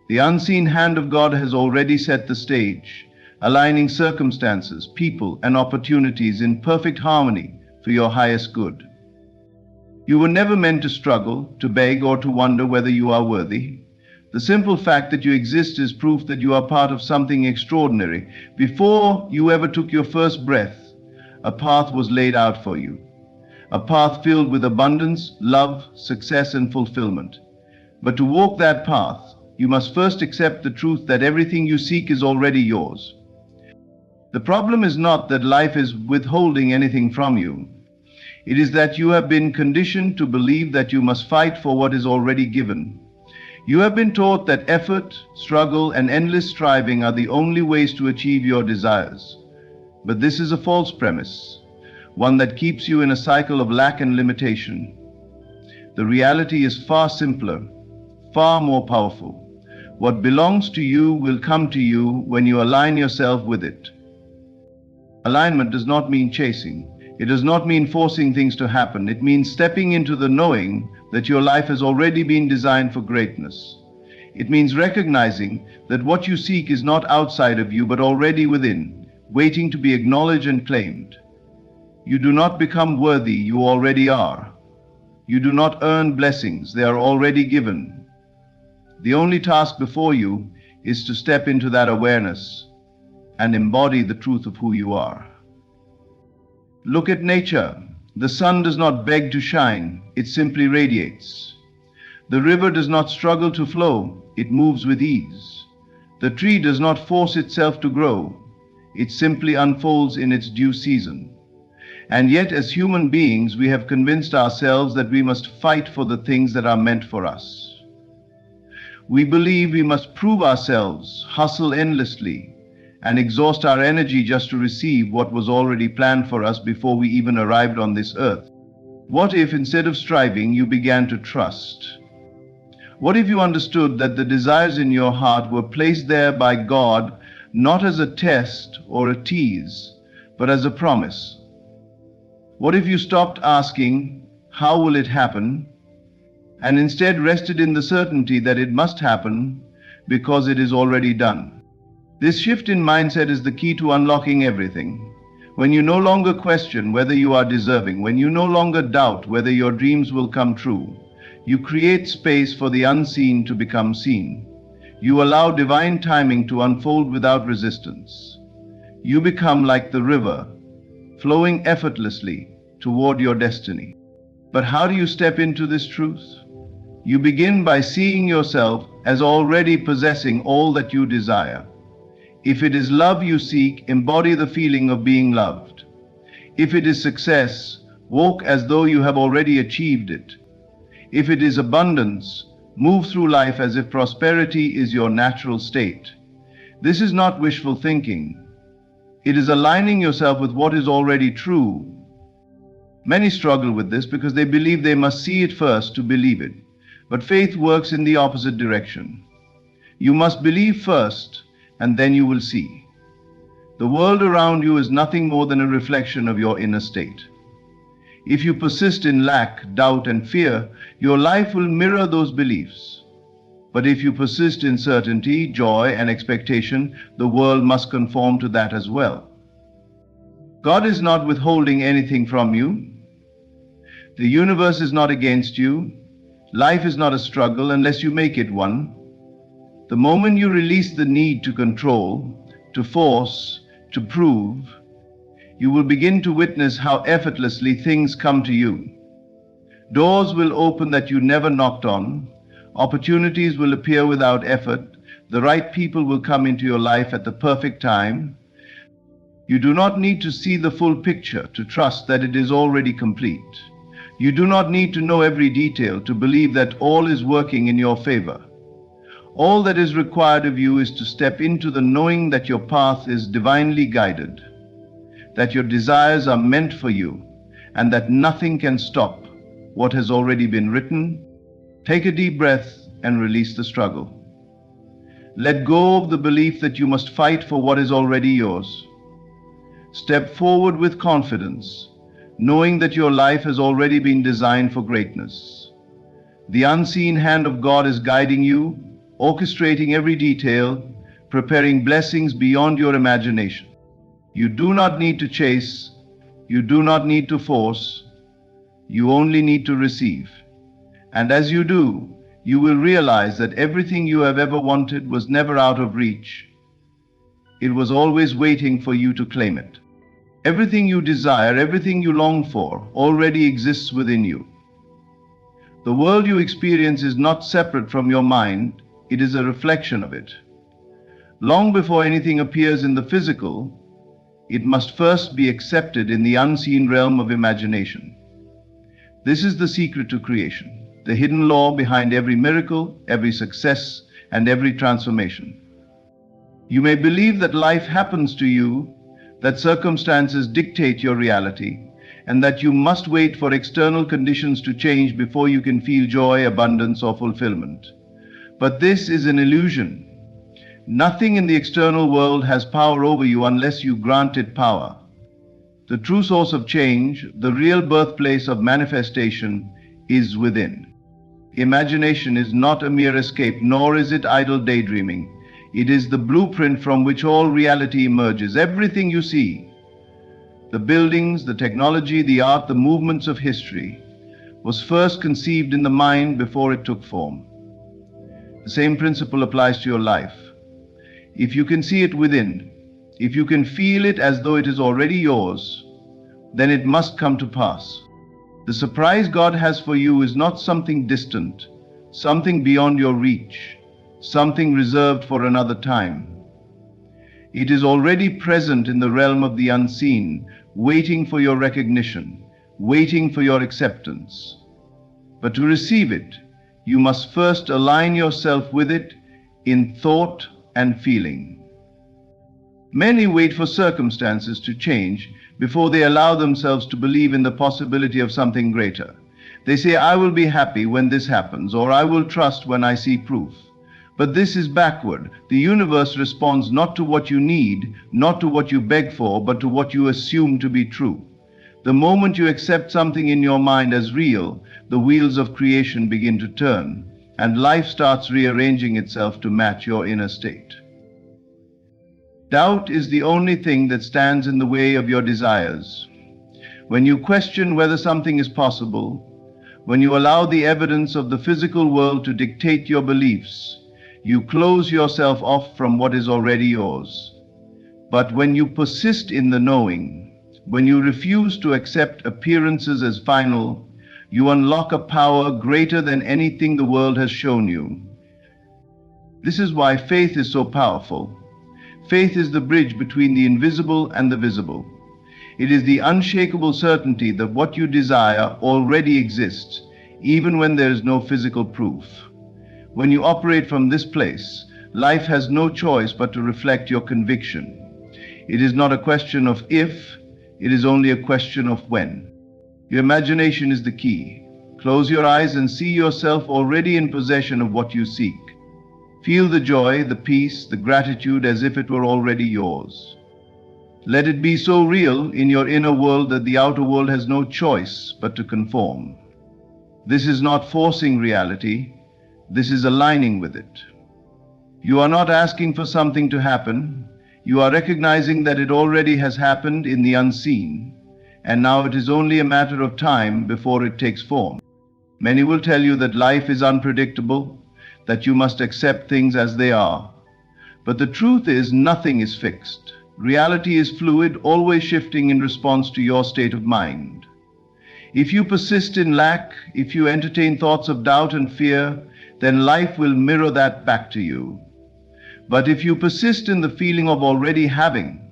The unseen hand of God has already set the stage, aligning circumstances, people, and opportunities in perfect harmony for your highest good. You were never meant to struggle, to beg, or to wonder whether you are worthy. The simple fact that you exist is proof that you are part of something extraordinary. Before you ever took your first breath, a path was laid out for you. A path filled with abundance, love, success, and fulfillment. But to walk that path, you must first accept the truth that everything you seek is already yours. The problem is not that life is withholding anything from you. It is that you have been conditioned to believe that you must fight for what is already given. You have been taught that effort, struggle, and endless striving are the only ways to achieve your desires. But this is a false premise, one that keeps you in a cycle of lack and limitation. The reality is far simpler, far more powerful. What belongs to you will come to you when you align yourself with it. Alignment does not mean chasing. It does not mean forcing things to happen. It means stepping into the knowing that your life has already been designed for greatness. It means recognizing that what you seek is not outside of you, but already within, waiting to be acknowledged and claimed. You do not become worthy, you already are. You do not earn blessings, they are already given. The only task before you is to step into that awareness and embody the truth of who you are. Look at nature. The sun does not beg to shine, it simply radiates. The river does not struggle to flow, it moves with ease. The tree does not force itself to grow, it simply unfolds in its due season. And yet, as human beings, we have convinced ourselves that we must fight for the things that are meant for us. We believe we must prove ourselves, hustle endlessly, and exhaust our energy just to receive what was already planned for us before we even arrived on this earth. What if, instead of striving, you began to trust? What if you understood that the desires in your heart were placed there by God not as a test or a tease, but as a promise? What if you stopped asking, "How will it happen?" and instead rested in the certainty that it must happen because it is already done? This shift in mindset is the key to unlocking everything. When you no longer question whether you are deserving, when you no longer doubt whether your dreams will come true, you create space for the unseen to become seen. You allow divine timing to unfold without resistance. You become like the river, flowing effortlessly toward your destiny. But how do you step into this truth? You begin by seeing yourself as already possessing all that you desire. If it is love you seek, embody the feeling of being loved. If it is success, walk as though you have already achieved it. If it is abundance, move through life as if prosperity is your natural state. This is not wishful thinking. It is aligning yourself with what is already true. Many struggle with this because they believe they must see it first to believe it. But faith works in the opposite direction. You must believe first, and then you will see. The world around you is nothing more than a reflection of your inner state. If you persist in lack, doubt, and fear, your life will mirror those beliefs. But if you persist in certainty, joy, and expectation, the world must conform to that as well. God is not withholding anything from you. The universe is not against you. Life is not a struggle unless you make it one. The moment you release the need to control, to force, to prove, you will begin to witness how effortlessly things come to you. Doors will open that you never knocked on. Opportunities will appear without effort. The right people will come into your life at the perfect time. You do not need to see the full picture to trust that it is already complete. You do not need to know every detail to believe that all is working in your favor. All that is required of you is to step into the knowing that your path is divinely guided, that your desires are meant for you, and that nothing can stop what has already been written. Take a deep breath and release the struggle. Let go of the belief that you must fight for what is already yours. Step forward with confidence, knowing that your life has already been designed for greatness. The unseen hand of God is guiding you, orchestrating every detail, preparing blessings beyond your imagination. You do not need to chase, you do not need to force, you only need to receive. And as you do, you will realize that everything you have ever wanted was never out of reach. It was always waiting for you to claim it. Everything you desire, everything you long for, already exists within you. The world you experience is not separate from your mind, it is a reflection of it. Long before anything appears in the physical, it must first be accepted in the unseen realm of imagination. This is the secret to creation, the hidden law behind every miracle, every success, and every transformation. You may believe that life happens to you, that circumstances dictate your reality, and that you must wait for external conditions to change before you can feel joy, abundance, or fulfillment. But this is an illusion. Nothing in the external world has power over you unless you grant it power. The true source of change, the real birthplace of manifestation, is within. Imagination is not a mere escape, nor is it idle daydreaming. It is the blueprint from which all reality emerges. Everything you see, the buildings, the technology, the art, the movements of history, was first conceived in the mind before it took form. The same principle applies to your life. If you can see it within, if you can feel it as though it is already yours, then it must come to pass. The surprise God has for you is not something distant, something beyond your reach, something reserved for another time. It is already present in the realm of the unseen, waiting for your recognition, waiting for your acceptance. But to receive it, you must first align yourself with it in thought and feeling. Many wait for circumstances to change before they allow themselves to believe in the possibility of something greater. They say, I will be happy when this happens, or I will trust when I see proof. But this is backward. The universe responds not to what you need, not to what you beg for, but to what you assume to be true. The moment you accept something in your mind as real, the wheels of creation begin to turn, and life starts rearranging itself to match your inner state. Doubt is the only thing that stands in the way of your desires. When you question whether something is possible, when you allow the evidence of the physical world to dictate your beliefs, you close yourself off from what is already yours. But when you persist in the knowing, when you refuse to accept appearances as final, you unlock a power greater than anything the world has shown you. This is why faith is so powerful. Faith is the bridge between the invisible and the visible. It is the unshakable certainty that what you desire already exists, even when there is no physical proof. When you operate from this place, life has no choice but to reflect your conviction. It is not a question of if, it is only a question of when. Your imagination is the key. Close your eyes and see yourself already in possession of what you seek. Feel the joy, the peace, the gratitude as if it were already yours. Let it be so real in your inner world that the outer world has no choice but to conform. This is not forcing reality, this is aligning with it. You are not asking for something to happen, you are recognizing that it already has happened in the unseen, and now it is only a matter of time before it takes form. Many will tell you that life is unpredictable, that you must accept things as they are. But the truth is, nothing is fixed. Reality is fluid, always shifting in response to your state of mind. If you persist in lack, if you entertain thoughts of doubt and fear, then life will mirror that back to you. But if you persist in the feeling of already having,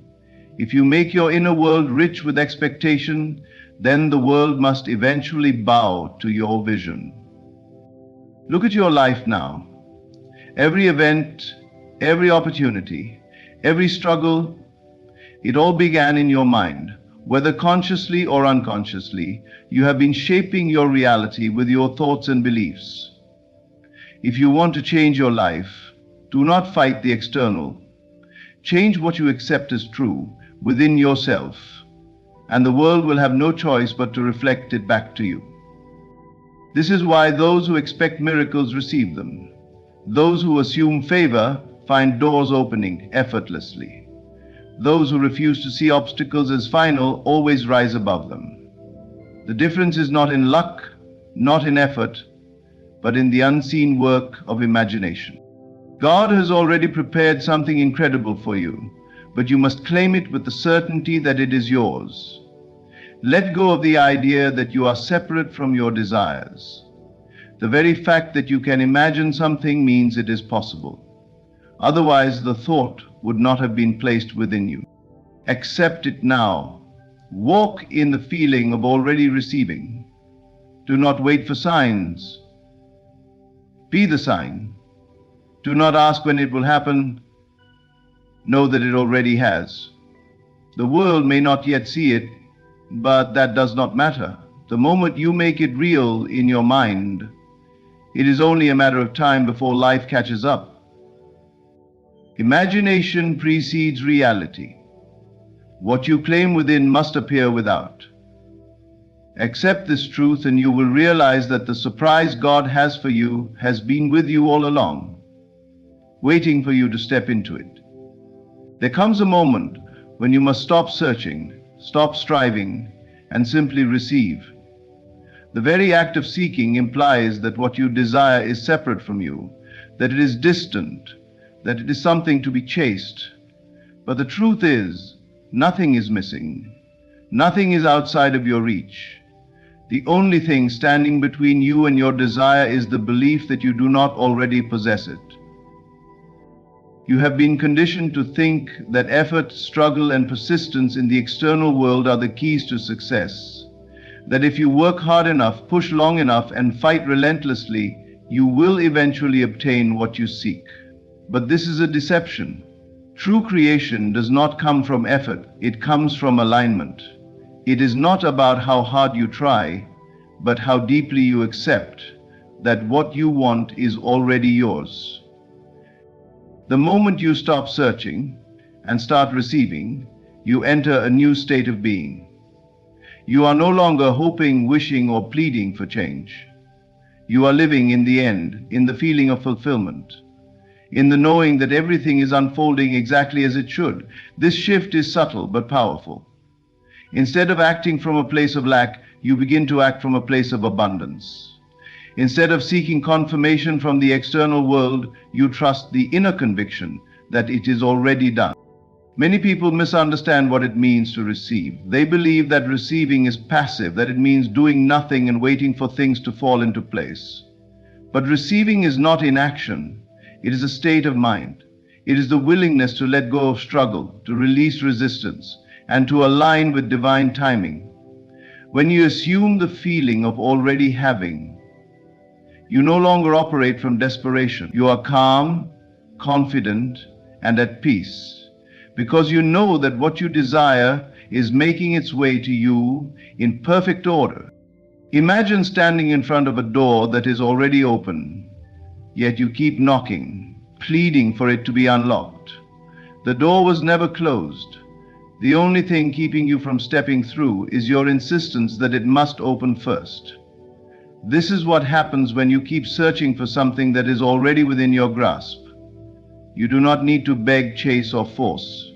If you make your inner world rich with expectation, then the world must eventually bow to your vision. Look at your life now. Every event, every opportunity, every struggle, it all began in your mind. Whether consciously or unconsciously, you have been shaping your reality with your thoughts and beliefs. If you want to change your life, do not fight the external. Change what you accept as true within yourself, and the world will have no choice but to reflect it back to you. This is why those who expect miracles receive them. Those who assume favor find doors opening effortlessly. Those who refuse to see obstacles as final always rise above them. The difference is not in luck, not in effort, but in the unseen work of imagination. God has already prepared something incredible for you, but you must claim it with the certainty that it is yours. Let go of the idea that you are separate from your desires. The very fact that you can imagine something means it is possible. Otherwise, the thought would not have been placed within you. Accept it now. Walk in the feeling of already receiving. Do not wait for signs. Be the sign. Do not ask when it will happen. Know that it already has. The world may not yet see it, but that does not matter. The moment you make it real in your mind, it is only a matter of time before life catches up. Imagination precedes reality. What you claim within must appear without. Accept this truth and you will realize that the surprise God has for you has been with you all along, waiting for you to step into it. There comes a moment when you must stop searching, stop striving, and simply receive. The very act of seeking implies that what you desire is separate from you, that it is distant, that it is something to be chased. But the truth is, nothing is missing. Nothing is outside of your reach. The only thing standing between you and your desire is the belief that you do not already possess it. You have been conditioned to think that effort, struggle, and persistence in the external world are the keys to success. That if you work hard enough, push long enough, and fight relentlessly, you will eventually obtain what you seek. But this is a deception. True creation does not come from effort, it comes from alignment. It is not about how hard you try, but how deeply you accept that what you want is already yours. The moment you stop searching and start receiving, you enter a new state of being. You are no longer hoping, wishing, or pleading for change. You are living in the end, in the feeling of fulfillment, in the knowing that everything is unfolding exactly as it should. This shift is subtle but powerful. Instead of acting from a place of lack, you begin to act from a place of abundance. Instead of seeking confirmation from the external world, you trust the inner conviction that it is already done. Many people misunderstand what it means to receive. They believe that receiving is passive, that it means doing nothing and waiting for things to fall into place. But receiving is not inaction. It is a state of mind. It is the willingness to let go of struggle, to release resistance, and to align with divine timing. When you assume the feeling of already having, you no longer operate from desperation. You are calm, confident, and at peace, because you know that what you desire is making its way to you in perfect order. Imagine standing in front of a door that is already open, yet you keep knocking, pleading for it to be unlocked. The door was never closed. The only thing keeping you from stepping through is your insistence that it must open first. This is what happens when you keep searching for something that is already within your grasp. You do not need to beg, chase, or force.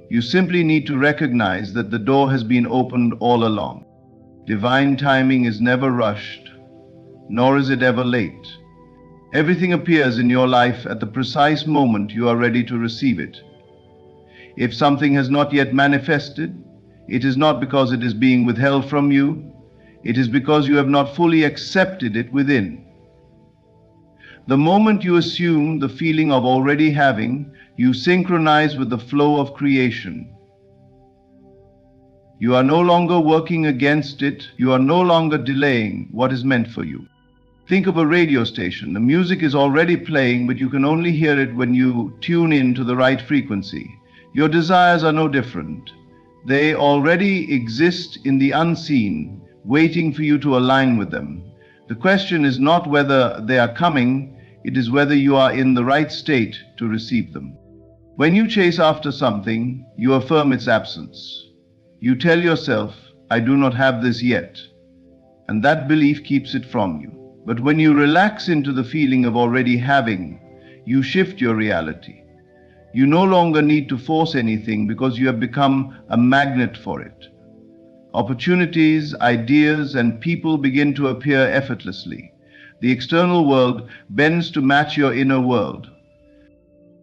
You simply need to recognize that the door has been opened all along. Divine timing is never rushed, nor is it ever late. Everything appears in your life at the precise moment you are ready to receive it. If something has not yet manifested, it is not because it is being withheld from you. It is because you have not fully accepted it within. The moment you assume the feeling of already having, you synchronize with the flow of creation. You are no longer working against it. You are no longer delaying what is meant for you. Think of a radio station. The music is already playing, but you can only hear it when you tune in to the right frequency. Your desires are no different. They already exist in the unseen, waiting for you to align with them. The question is not whether they are coming, it is whether you are in the right state to receive them. When you chase after something, you affirm its absence. You tell yourself, I do not have this yet, and that belief keeps it from you. But when you relax into the feeling of already having, you shift your reality. You no longer need to force anything because you have become a magnet for it. Opportunities, ideas, and people begin to appear effortlessly. The external world bends to match your inner world.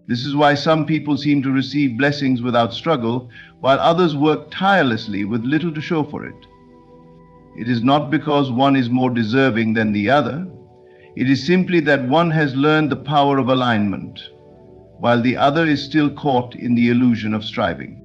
This is why some people seem to receive blessings without struggle, while others work tirelessly with little to show for it. It is not because one is more deserving than the other. It is simply that one has learned the power of alignment, while the other is still caught in the illusion of striving.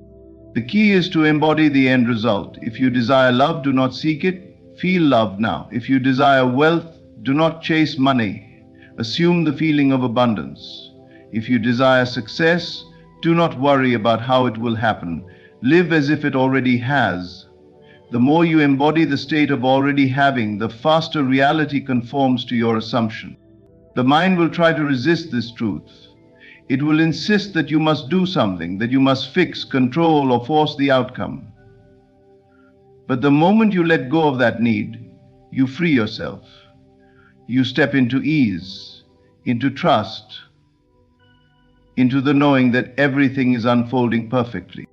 The key is to embody the end result. If you desire love, do not seek it. Feel love now. If you desire wealth, do not chase money. Assume the feeling of abundance. If you desire success, do not worry about how it will happen. Live as if it already has. The more you embody the state of already having, the faster reality conforms to your assumption. The mind will try to resist this truth. It will insist that you must do something, that you must fix, control, or force the outcome. But the moment you let go of that need, you free yourself. You step into ease, into trust, into the knowing that everything is unfolding perfectly.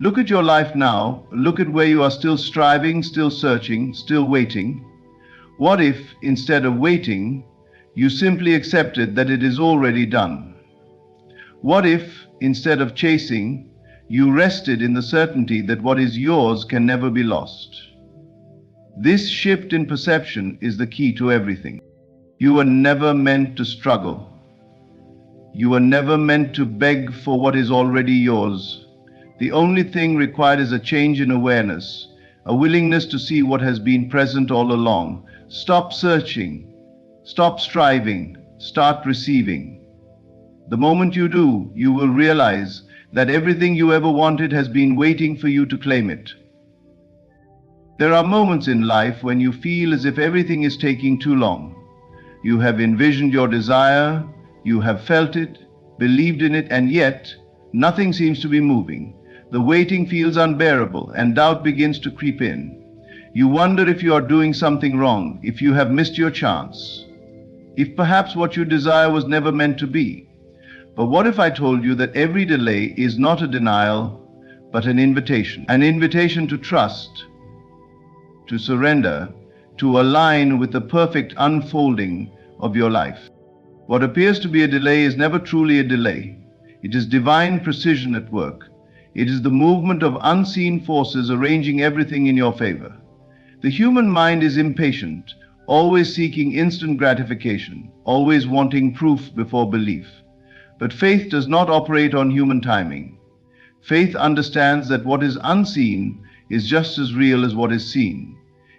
Look at your life now. Look at where you are still striving, still searching, still waiting. What if, instead of waiting, you simply accepted that it is already done? What if, instead of chasing, you rested in the certainty that what is yours can never be lost? This shift in perception is the key to everything. You were never meant to struggle. You were never meant to beg for what is already yours. The only thing required is a change in awareness, a willingness to see what has been present all along. Stop searching, stop striving, start receiving. The moment you do, you will realize that everything you ever wanted has been waiting for you to claim it. There are moments in life when you feel as if everything is taking too long. You have envisioned your desire, you have felt it, believed in it, and yet nothing seems to be moving. The waiting feels unbearable, and doubt begins to creep in. You wonder if you are doing something wrong, if you have missed your chance, if perhaps what you desire was never meant to be. But what if I told you that every delay is not a denial, but an invitation to trust, to surrender, to align with the perfect unfolding of your life? What appears to be a delay is never truly a delay. It is divine precision at work. It is the movement of unseen forces arranging everything in your favor. The human mind is impatient, always seeking instant gratification, always wanting proof before belief. But faith does not operate on human timing. Faith understands that what is unseen is just as real as what is seen,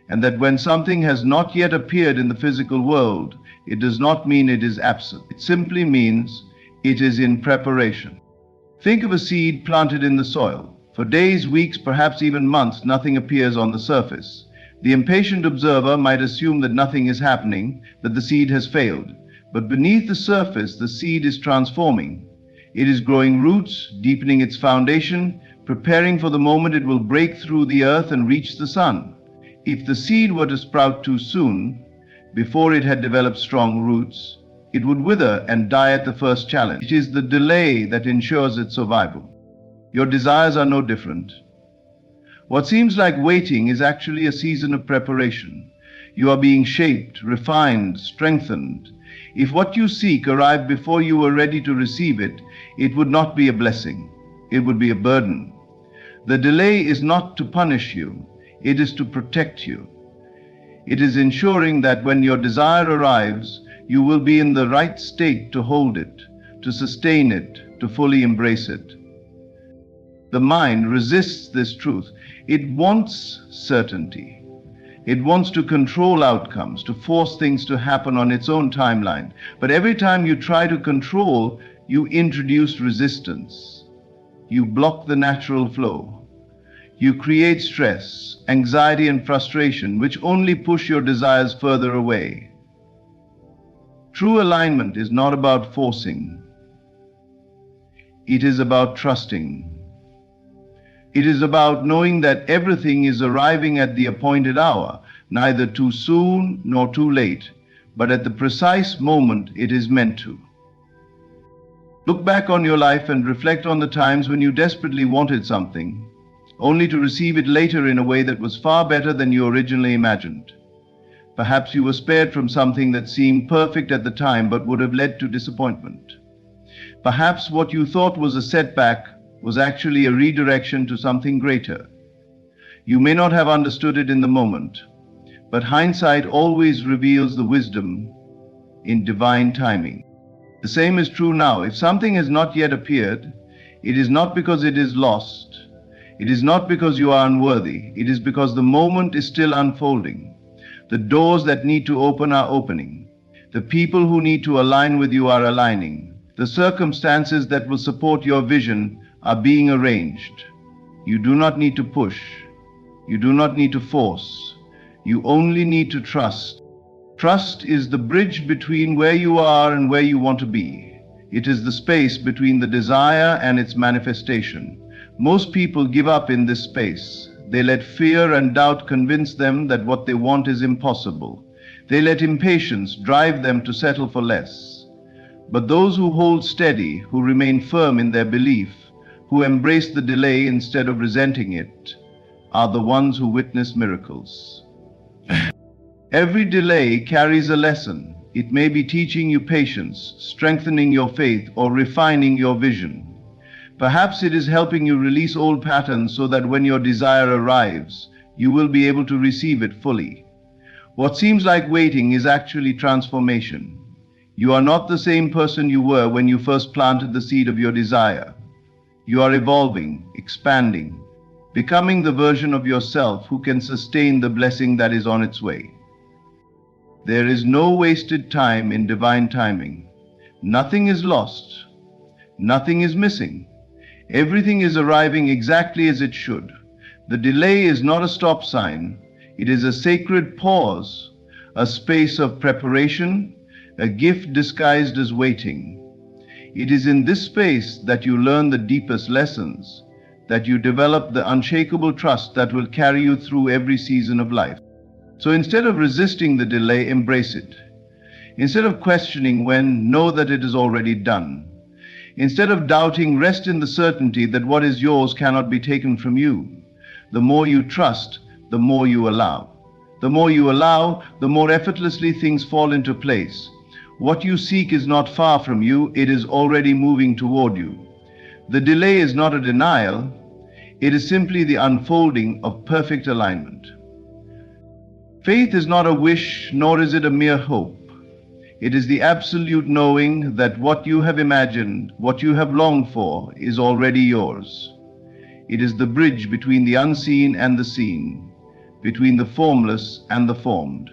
and that when something has not yet appeared in the physical world, it does not mean it is absent. It simply means it is in preparation. Think of a seed planted in the soil. For days, weeks, perhaps even months, nothing appears on the surface. The impatient observer might assume that nothing is happening, that the seed has failed. But beneath the surface, the seed is transforming. It is growing roots, deepening its foundation, preparing for the moment it will break through the earth and reach the sun. If the seed were to sprout too soon, before it had developed strong roots, it would wither and die at the first challenge. It is the delay that ensures its survival. Your desires are no different. What seems like waiting is actually a season of preparation. You are being shaped, refined, strengthened. If what you seek arrived before you were ready to receive it, it would not be a blessing. It would be a burden. The delay is not to punish you. It is to protect you. It is ensuring that when your desire arrives, you will be in the right state to hold it, to sustain it, to fully embrace it. The mind resists this truth. It wants certainty. It wants to control outcomes, to force things to happen on its own timeline. But every time you try to control, you introduce resistance. You block the natural flow. You create stress, anxiety, and frustration, which only push your desires further away. True alignment is not about forcing. It is about trusting. It is about knowing that everything is arriving at the appointed hour, neither too soon nor too late, but at the precise moment it is meant to. Look back on your life and reflect on the times when you desperately wanted something, only to receive it later in a way that was far better than you originally imagined. Perhaps you were spared from something that seemed perfect at the time but would have led to disappointment. Perhaps what you thought was a setback was actually a redirection to something greater. You may not have understood it in the moment, but hindsight always reveals the wisdom in divine timing. The same is true now. If something has not yet appeared, it is not because it is lost. It is not because you are unworthy. It is because the moment is still unfolding. The doors that need to open are opening. The people who need to align with you are aligning. The circumstances that will support your vision are being arranged. You do not need to push. You do not need to force. You only need to trust. Trust is the bridge between where you are and where you want to be. It is the space between the desire and its manifestation. Most people give up in this space. They let fear and doubt convince them that what they want is impossible. They let impatience drive them to settle for less. But those who hold steady, who remain firm in their belief, who embrace the delay instead of resenting it, are the ones who witness miracles. Every delay carries a lesson. It may be teaching you patience, strengthening your faith, or refining your vision. Perhaps it is helping you release old patterns so that when your desire arrives, you will be able to receive it fully. What seems like waiting is actually transformation. You are not the same person you were when you first planted the seed of your desire. You are evolving, expanding, becoming the version of yourself who can sustain the blessing that is on its way. There is no wasted time in divine timing. Nothing is lost. Nothing is missing. Everything is arriving exactly as it should. The delay is not a stop sign. It is a sacred pause, a space of preparation, a gift disguised as waiting. It is in this space that you learn the deepest lessons, that you develop the unshakable trust that will carry you through every season of life. So instead of resisting the delay, embrace it. Instead of questioning when, know that it is already done. Instead of doubting, rest in the certainty that what is yours cannot be taken from you. The more you trust, the more you allow. The more you allow, the more effortlessly things fall into place. What you seek is not far from you, it is already moving toward you. The delay is not a denial, it is simply the unfolding of perfect alignment. Faith is not a wish, nor is it a mere hope. It is the absolute knowing that what you have imagined, what you have longed for, is already yours. It is the bridge between the unseen and the seen, between the formless and the formed.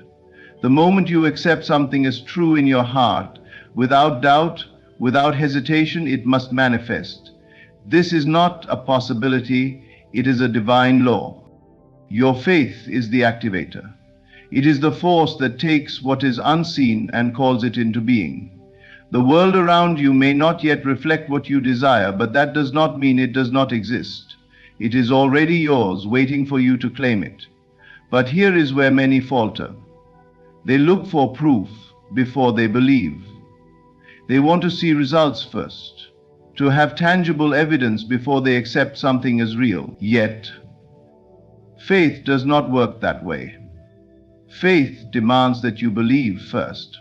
The moment you accept something as true in your heart, without doubt, without hesitation, it must manifest. This is not a possibility, it is a divine law. Your faith is the activator. It is the force that takes what is unseen and calls it into being. The world around you may not yet reflect what you desire, but that does not mean it does not exist. It is already yours, waiting for you to claim it. But here is where many falter. They look for proof before they believe. They want to see results first, to have tangible evidence before they accept something as real. Yet, faith does not work that way. Faith demands that you believe first,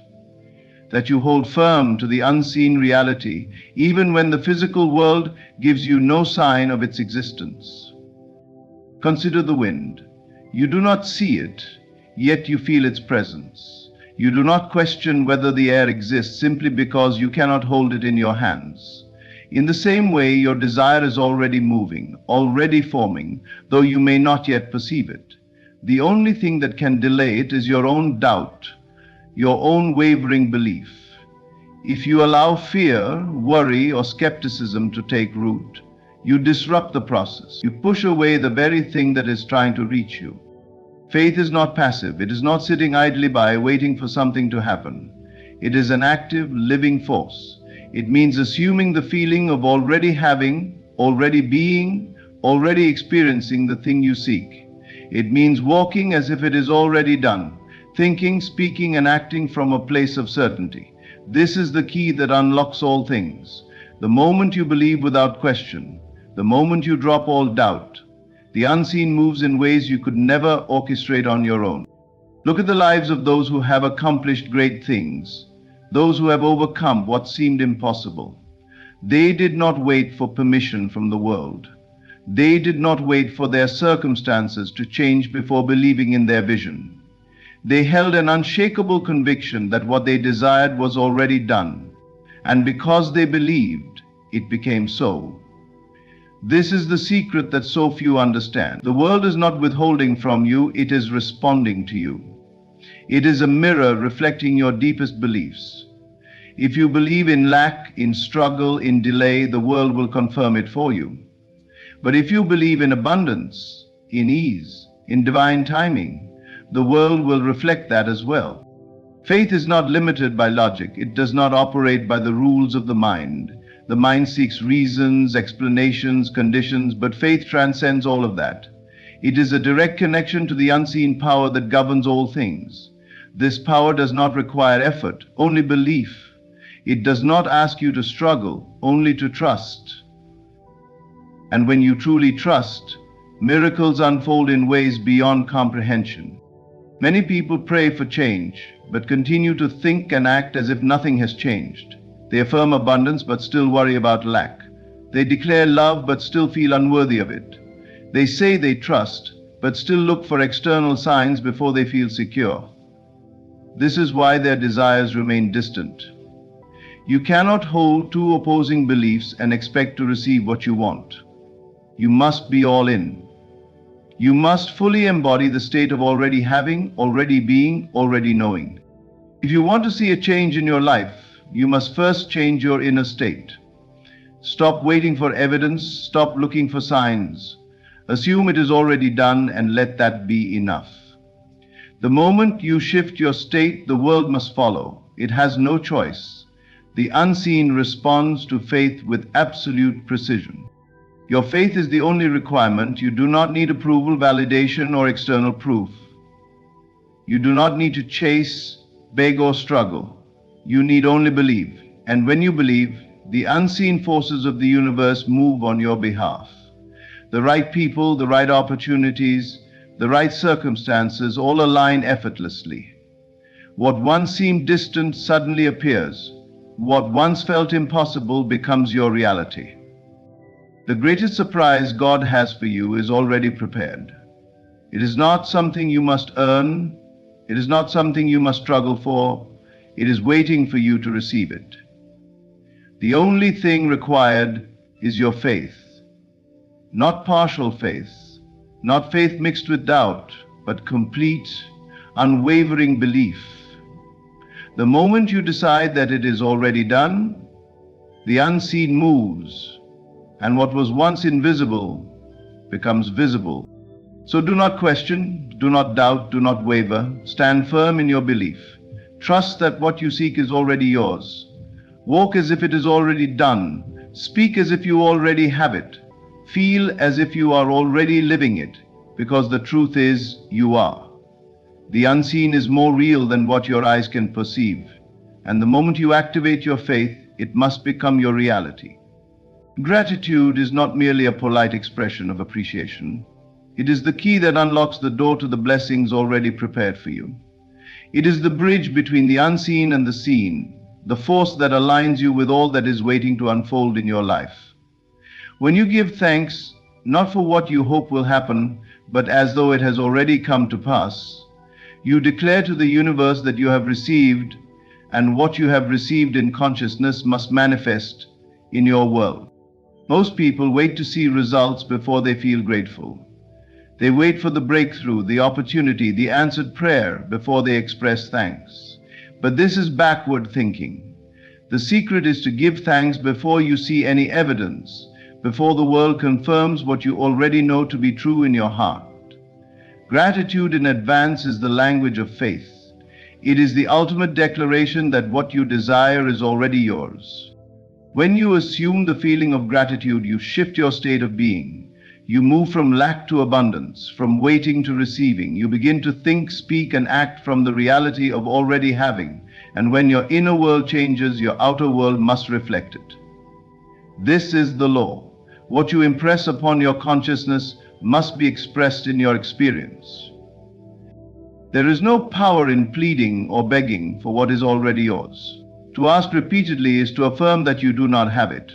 that you hold firm to the unseen reality, even when the physical world gives you no sign of its existence. Consider the wind. You do not see it, yet you feel its presence. You do not question whether the air exists simply because you cannot hold it in your hands. In the same way, your desire is already moving, already forming, though you may not yet perceive it. The only thing that can delay it is your own doubt, your own wavering belief. If you allow fear, worry, or skepticism to take root, you disrupt the process. You push away the very thing that is trying to reach you. Faith is not passive. It is not sitting idly by waiting for something to happen. It is an active, living force. It means assuming the feeling of already having, already being, already experiencing the thing you seek. It means walking as if it is already done, thinking, speaking, and acting from a place of certainty. This is the key that unlocks all things. The moment you believe without question, the moment you drop all doubt, the unseen moves in ways you could never orchestrate on your own. Look at the lives of those who have accomplished great things, those who have overcome what seemed impossible. They did not wait for permission from the world. They did not wait for their circumstances to change before believing in their vision. They held an unshakable conviction that what they desired was already done, and because they believed, it became so. This is the secret that so few understand. The world is not withholding from you, it is responding to you. It is a mirror reflecting your deepest beliefs. If you believe in lack, in struggle, in delay, the world will confirm it for you. But if you believe in abundance, in ease, in divine timing, the world will reflect that as well. Faith is not limited by logic. It does not operate by the rules of the mind. The mind seeks reasons, explanations, conditions, but faith transcends all of that. It is a direct connection to the unseen power that governs all things. This power does not require effort, only belief. It does not ask you to struggle, only to trust. And when you truly trust, miracles unfold in ways beyond comprehension. Many people pray for change, but continue to think and act as if nothing has changed. They affirm abundance, but still worry about lack. They declare love, but still feel unworthy of it. They say they trust, but still look for external signs before they feel secure. This is why their desires remain distant. You cannot hold two opposing beliefs and expect to receive what you want. You must be all in. You must fully embody the state of already having, already being, already knowing. If you want to see a change in your life, you must first change your inner state. Stop waiting for evidence, stop looking for signs. Assume it is already done and let that be enough. The moment you shift your state, the world must follow. It has no choice. The unseen responds to faith with absolute precision. Your faith is the only requirement. You do not need approval, validation, or external proof. You do not need to chase, beg, or struggle. You need only believe. And when you believe, the unseen forces of the universe move on your behalf. The right people, the right opportunities, the right circumstances all align effortlessly. What once seemed distant suddenly appears. What once felt impossible becomes your reality. The greatest surprise God has for you is already prepared. It is not something you must earn. It is not something you must struggle for. It is waiting for you to receive it. The only thing required is your faith. Not partial faith, not faith mixed with doubt, but complete, unwavering belief. The moment you decide that it is already done, the unseen moves, and what was once invisible becomes visible. So do not question, do not doubt, do not waver. Stand firm in your belief. Trust that what you seek is already yours. Walk as if it is already done. Speak as if you already have it. Feel as if you are already living it, because the truth is, you are. The unseen is more real than what your eyes can perceive. And the moment you activate your faith, it must become your reality. Gratitude is not merely a polite expression of appreciation. It is the key that unlocks the door to the blessings already prepared for you. It is the bridge between the unseen and the seen, the force that aligns you with all that is waiting to unfold in your life. When you give thanks, not for what you hope will happen, but as though it has already come to pass, you declare to the universe that you have received, and what you have received in consciousness must manifest in your world. Most people wait to see results before they feel grateful. They wait for the breakthrough, the opportunity, the answered prayer before they express thanks. But this is backward thinking. The secret is to give thanks before you see any evidence, before the world confirms what you already know to be true in your heart. Gratitude in advance is the language of faith. It is the ultimate declaration that what you desire is already yours. When you assume the feeling of gratitude, you shift your state of being. You move from lack to abundance, from waiting to receiving. You begin to think, speak, and act from the reality of already having. And when your inner world changes, your outer world must reflect it. This is the law. What you impress upon your consciousness must be expressed in your experience. There is no power in pleading or begging for what is already yours. To ask repeatedly is to affirm that you do not have it.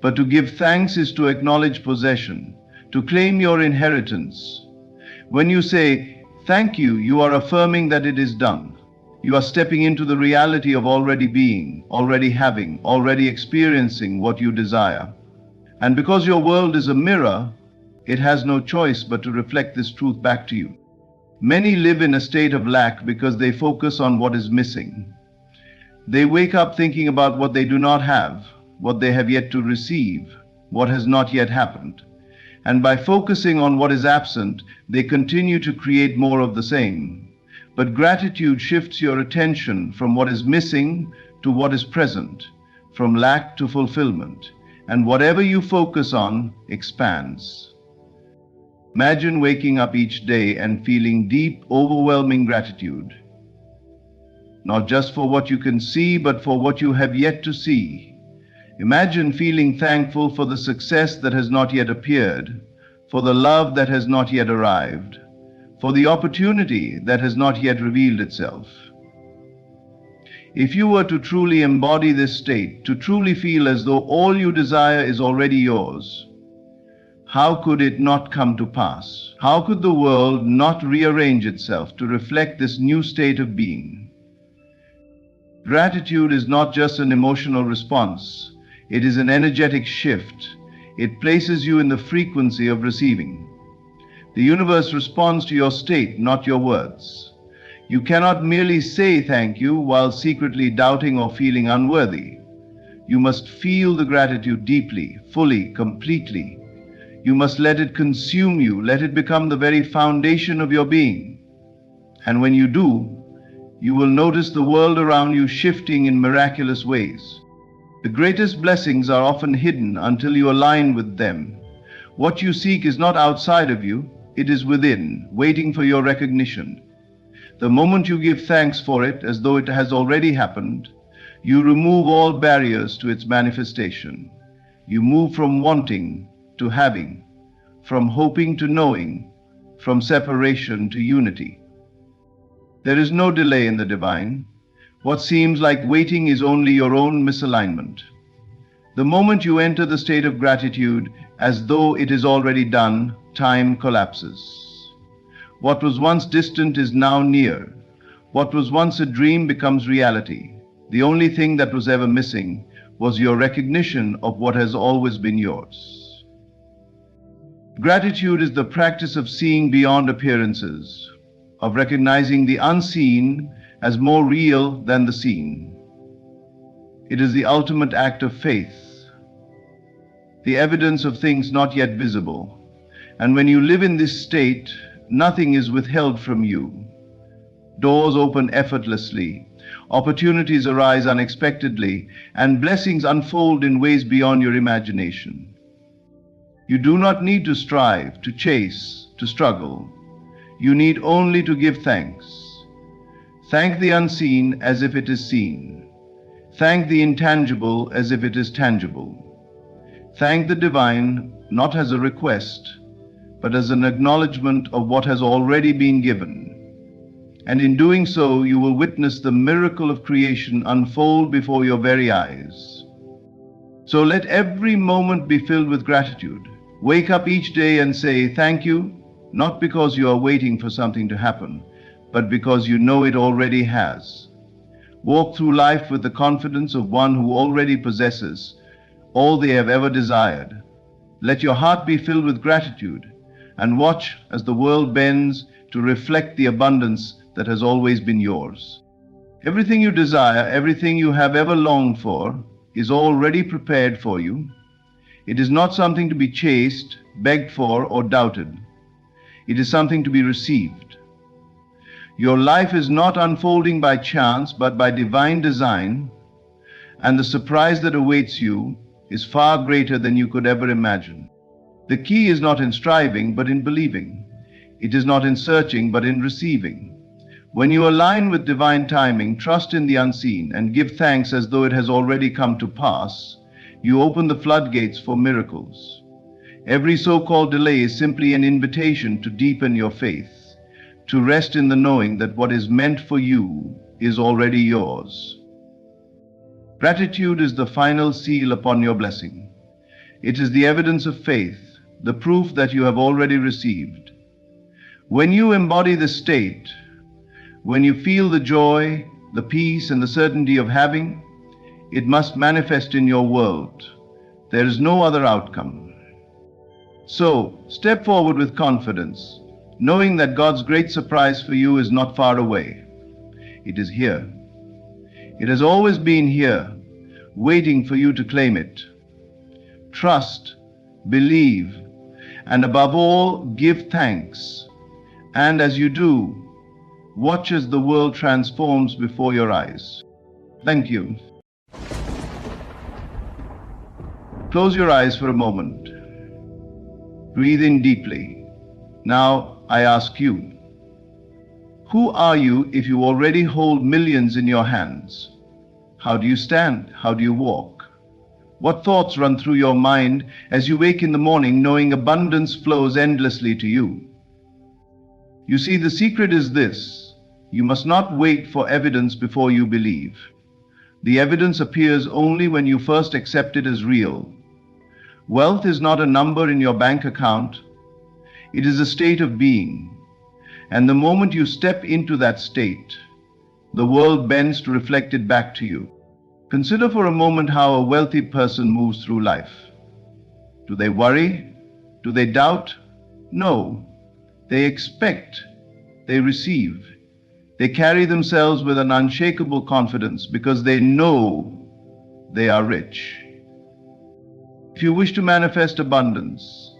But to give thanks is to acknowledge possession, to claim your inheritance. When you say, thank you, you are affirming that it is done. You are stepping into the reality of already being, already having, already experiencing what you desire. And because your world is a mirror, it has no choice but to reflect this truth back to you. Many live in a state of lack because they focus on what is missing. They wake up thinking about what they do not have, what they have yet to receive, what has not yet happened. And by focusing on what is absent, they continue to create more of the same. But gratitude shifts your attention from what is missing to what is present, from lack to fulfillment. And whatever you focus on expands. Imagine waking up each day and feeling deep, overwhelming gratitude. Not just for what you can see, but for what you have yet to see. Imagine feeling thankful for the success that has not yet appeared, for the love that has not yet arrived, for the opportunity that has not yet revealed itself. If you were to truly embody this state, to truly feel as though all you desire is already yours, how could it not come to pass? How could the world not rearrange itself to reflect this new state of being? Gratitude is not just an emotional response. It is an energetic shift. It places you in the frequency of receiving. The universe responds to your state, not your words. You cannot merely say thank you while secretly doubting or feeling unworthy. You must feel the gratitude deeply, fully, completely. You must let it consume you, let it become the very foundation of your being. And when you do, you will notice the world around you shifting in miraculous ways. The greatest blessings are often hidden until you align with them. What you seek is not outside of you, it is within, waiting for your recognition. The moment you give thanks for it as though it has already happened, you remove all barriers to its manifestation. You move from wanting to having, from hoping to knowing, from separation to unity. There is no delay in the divine. What seems like waiting is only your own misalignment. The moment you enter the state of gratitude as though it is already done, time collapses. What was once distant is now near. What was once a dream becomes reality. The only thing that was ever missing was your recognition of what has always been yours. Gratitude is the practice of seeing beyond appearances, of recognizing the unseen as more real than the seen. It is the ultimate act of faith, the evidence of things not yet visible. And when you live in this state, nothing is withheld from you. Doors open effortlessly, opportunities arise unexpectedly, and blessings unfold in ways beyond your imagination. You do not need to strive, to chase, to struggle. You need only to give thanks. Thank the unseen as if it is seen. Thank the intangible as if it is tangible. Thank the divine not as a request, but as an acknowledgement of what has already been given. And in doing so, you will witness the miracle of creation unfold before your very eyes. So let every moment be filled with gratitude. Wake up each day and say thank you, not because you are waiting for something to happen, but because you know it already has. Walk through life with the confidence of one who already possesses all they have ever desired. Let your heart be filled with gratitude, and watch as the world bends to reflect the abundance that has always been yours. Everything you desire, everything you have ever longed for, is already prepared for you. It is not something to be chased, begged for, or doubted. It is something to be received. Your life is not unfolding by chance, but by divine design, and the surprise that awaits you is far greater than you could ever imagine. The key is not in striving, but in believing. It is not in searching, but in receiving. When you align with divine timing, trust in the unseen, and give thanks as though it has already come to pass, you open the floodgates for miracles. Every so-called delay is simply an invitation to deepen your faith, to rest in the knowing that what is meant for you is already yours. Gratitude is the final seal upon your blessing. It is the evidence of faith, the proof that you have already received. When you embody this state, when you feel the joy, the peace, and the certainty of having, it must manifest in your world. There is no other outcome. So, step forward with confidence, knowing that God's great surprise for you is not far away. It is here. It has always been here, waiting for you to claim it. Trust, believe, and above all, give thanks. And as you do, watch as the world transforms before your eyes. Thank you. Close your eyes for a moment. Breathe in deeply. Now I ask you, who are you if you already hold millions in your hands? How do you stand? How do you walk? What thoughts run through your mind as you wake in the morning knowing abundance flows endlessly to you? You see, the secret is this. You must not wait for evidence before you believe. The evidence appears only when you first accept it as real. Wealth is not a number in your bank account. It is a state of being. And the moment you step into that state, the world bends to reflect it back to you. Consider for a moment how a wealthy person moves through life. Do they worry? Do they doubt? No. They expect. They receive. They carry themselves with an unshakable confidence because they know they are rich. If you wish to manifest abundance,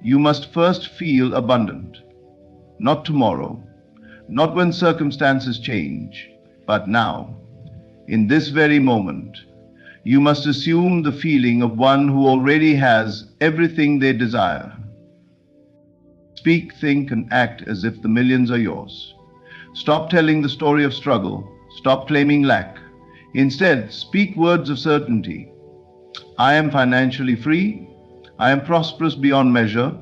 you must first feel abundant. Not tomorrow, not when circumstances change, but now, in this very moment. You must assume the feeling of one who already has everything they desire. Speak, think, and act as if the millions are yours. Stop telling the story of struggle. Stop claiming lack. Instead, speak words of certainty. I am financially free. I am prosperous beyond measure.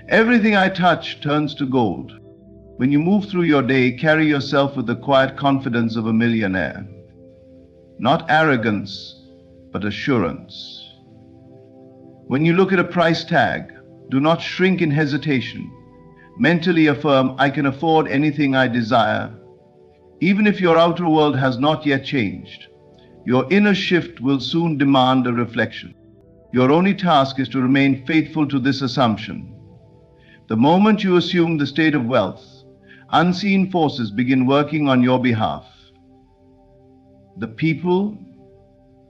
Everything I touch turns to gold. When you move through your day, carry yourself with the quiet confidence of a millionaire. Not arrogance, but assurance. When you look at a price tag, do not shrink in hesitation. Mentally affirm, I can afford anything I desire. Even if your outer world has not yet changed, your inner shift will soon demand a reflection. Your only task is to remain faithful to this assumption. The moment you assume the state of wealth, unseen forces begin working on your behalf. The people,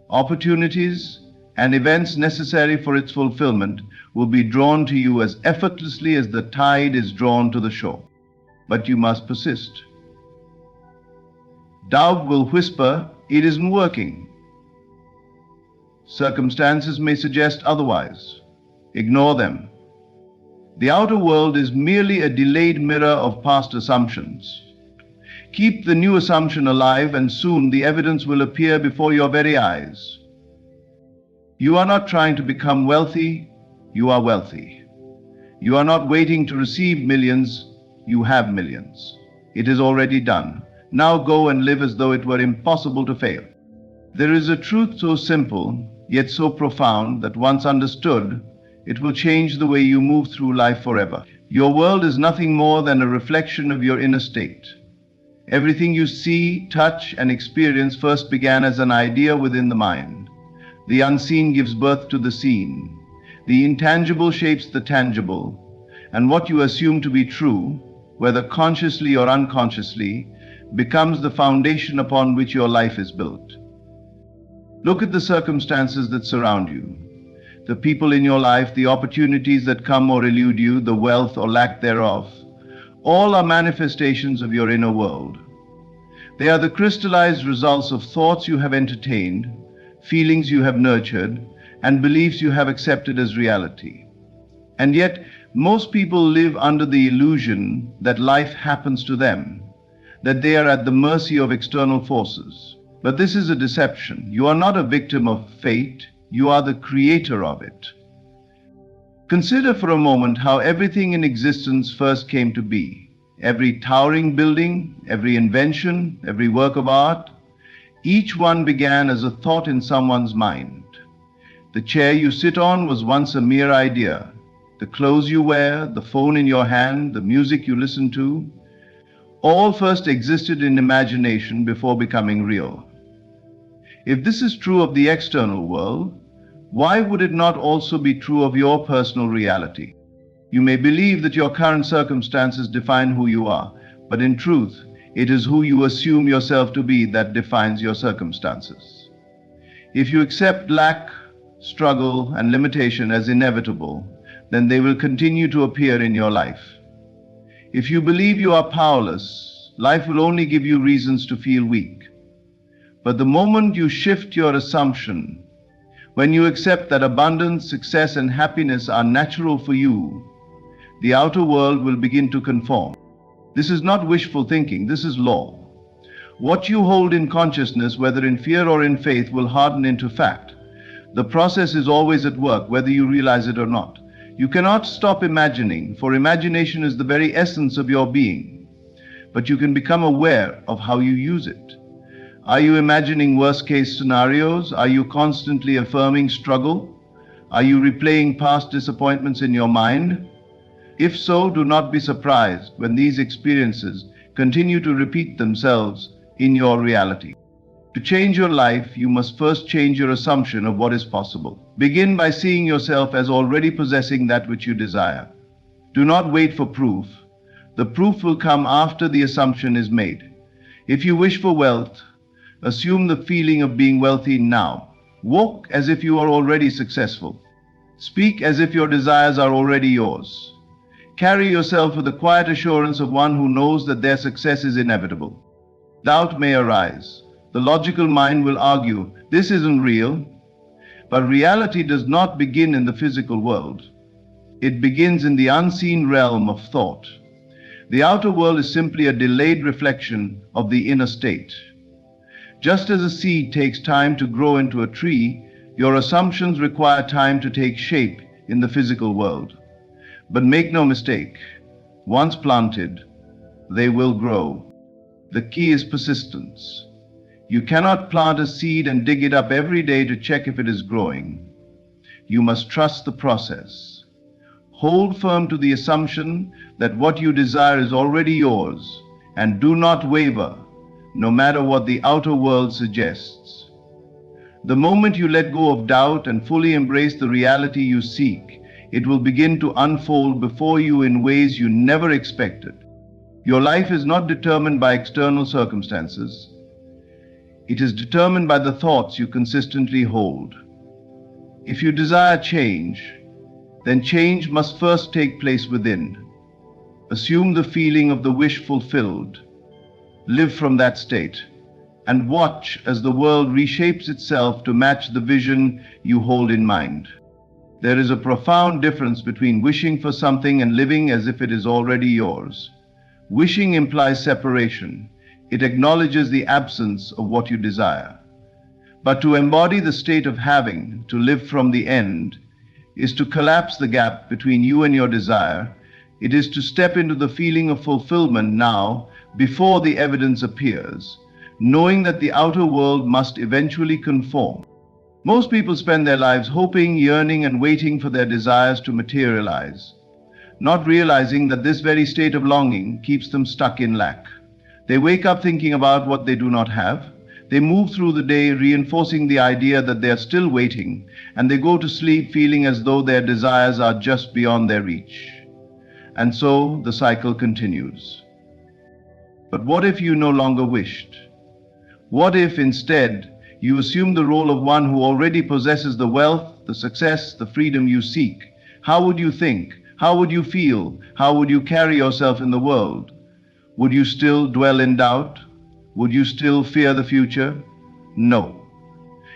opportunities, and events necessary for its fulfillment will be drawn to you as effortlessly as the tide is drawn to the shore. But you must persist. Doubt will whisper, it isn't working. Circumstances may suggest otherwise. Ignore them. The outer world is merely a delayed mirror of past assumptions. Keep the new assumption alive, and soon the evidence will appear before your very eyes. You are not trying to become wealthy, you are wealthy. You are not waiting to receive millions, you have millions. It is already done. Now go and live as though it were impossible to fail. There is a truth so simple, yet so profound, that once understood, it will change the way you move through life forever. Your world is nothing more than a reflection of your inner state. Everything you see, touch, and experience first began as an idea within the mind. The unseen gives birth to the seen. The intangible shapes the tangible, and what you assume to be true, whether consciously or unconsciously, becomes the foundation upon which your life is built. Look at the circumstances that surround you, the people in your life, the opportunities that come or elude you, the wealth or lack thereof. All are manifestations of your inner world. They are the crystallized results of thoughts you have entertained, feelings you have nurtured, and beliefs you have accepted as reality. And yet, most people live under the illusion that life happens to them, that they are at the mercy of external forces. But this is a deception. You are not a victim of fate, you are the creator of it. Consider for a moment how everything in existence first came to be. Every towering building, every invention, every work of art, each one began as a thought in someone's mind. The chair you sit on was once a mere idea. The clothes you wear, the phone in your hand, the music you listen to, all first existed in imagination before becoming real. If this is true of the external world, why would it not also be true of your personal reality? You may believe that your current circumstances define who you are, but in truth, it is who you assume yourself to be that defines your circumstances. If you accept lack, struggle, and limitation as inevitable, then they will continue to appear in your life. If you believe you are powerless, life will only give you reasons to feel weak. But the moment you shift your assumption, when you accept that abundance, success, and happiness are natural for you, the outer world will begin to conform. This is not wishful thinking, this is law. What you hold in consciousness, whether in fear or in faith, will harden into fact. The process is always at work, whether you realize it or not. You cannot stop imagining, for imagination is the very essence of your being. But you can become aware of how you use it. Are you imagining worst-case scenarios? Are you constantly affirming struggle? Are you replaying past disappointments in your mind? If so, do not be surprised when these experiences continue to repeat themselves in your reality. To change your life, you must first change your assumption of what is possible. Begin by seeing yourself as already possessing that which you desire. Do not wait for proof. The proof will come after the assumption is made. If you wish for wealth, assume the feeling of being wealthy now. Walk as if you are already successful. Speak as if your desires are already yours. Carry yourself with the quiet assurance of one who knows that their success is inevitable. Doubt may arise. The logical mind will argue, this isn't real. But reality does not begin in the physical world. It begins in the unseen realm of thought. The outer world is simply a delayed reflection of the inner state. Just as a seed takes time to grow into a tree, your assumptions require time to take shape in the physical world. But make no mistake, once planted, they will grow. The key is persistence. You cannot plant a seed and dig it up every day to check if it is growing. You must trust the process. Hold firm to the assumption that what you desire is already yours, and do not waver, no matter what the outer world suggests. The moment you let go of doubt and fully embrace the reality you seek, it will begin to unfold before you in ways you never expected. Your life is not determined by external circumstances. It is determined by the thoughts you consistently hold. If you desire change, then change must first take place within. Assume the feeling of the wish fulfilled. Live from that state, and watch as the world reshapes itself to match the vision you hold in mind. There is a profound difference between wishing for something and living as if it is already yours. Wishing implies separation. It acknowledges the absence of what you desire. But to embody the state of having, to live from the end, is to collapse the gap between you and your desire. It is to step into the feeling of fulfillment now, before the evidence appears, knowing that the outer world must eventually conform. Most people spend their lives hoping, yearning, and waiting for their desires to materialize, not realizing that this very state of longing keeps them stuck in lack. They wake up thinking about what they do not have. They move through the day reinforcing the idea that they are still waiting, and they go to sleep feeling as though their desires are just beyond their reach. And so the cycle continues. But what if you no longer wished? What if instead you assume the role of one who already possesses the wealth, the success, the freedom you seek? How would you think? How would you feel? How would you carry yourself in the world? Would you still dwell in doubt? Would you still fear the future? No.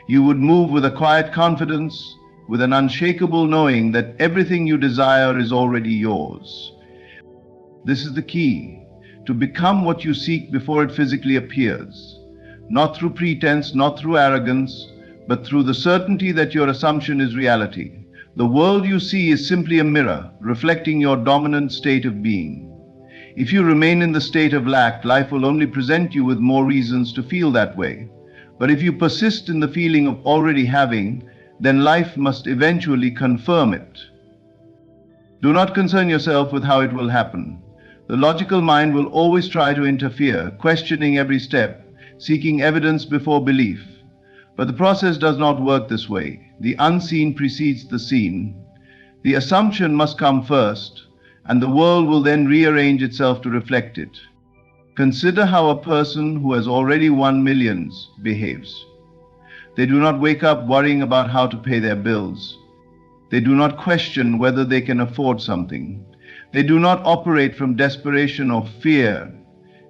You would move with a quiet confidence, with an unshakable knowing that everything you desire is already yours. This is the key, to become what you seek before it physically appears. Not through pretense, not through arrogance, but through the certainty that your assumption is reality. The world you see is simply a mirror, reflecting your dominant state of being. If you remain in the state of lack, life will only present you with more reasons to feel that way. But if you persist in the feeling of already having, then life must eventually confirm it. Do not concern yourself with how it will happen. The logical mind will always try to interfere, questioning every step, seeking evidence before belief. But the process does not work this way. The unseen precedes the seen. The assumption must come first, and the world will then rearrange itself to reflect it. Consider how a person who has already won millions behaves. They do not wake up worrying about how to pay their bills. They do not question whether they can afford something. They do not operate from desperation or fear.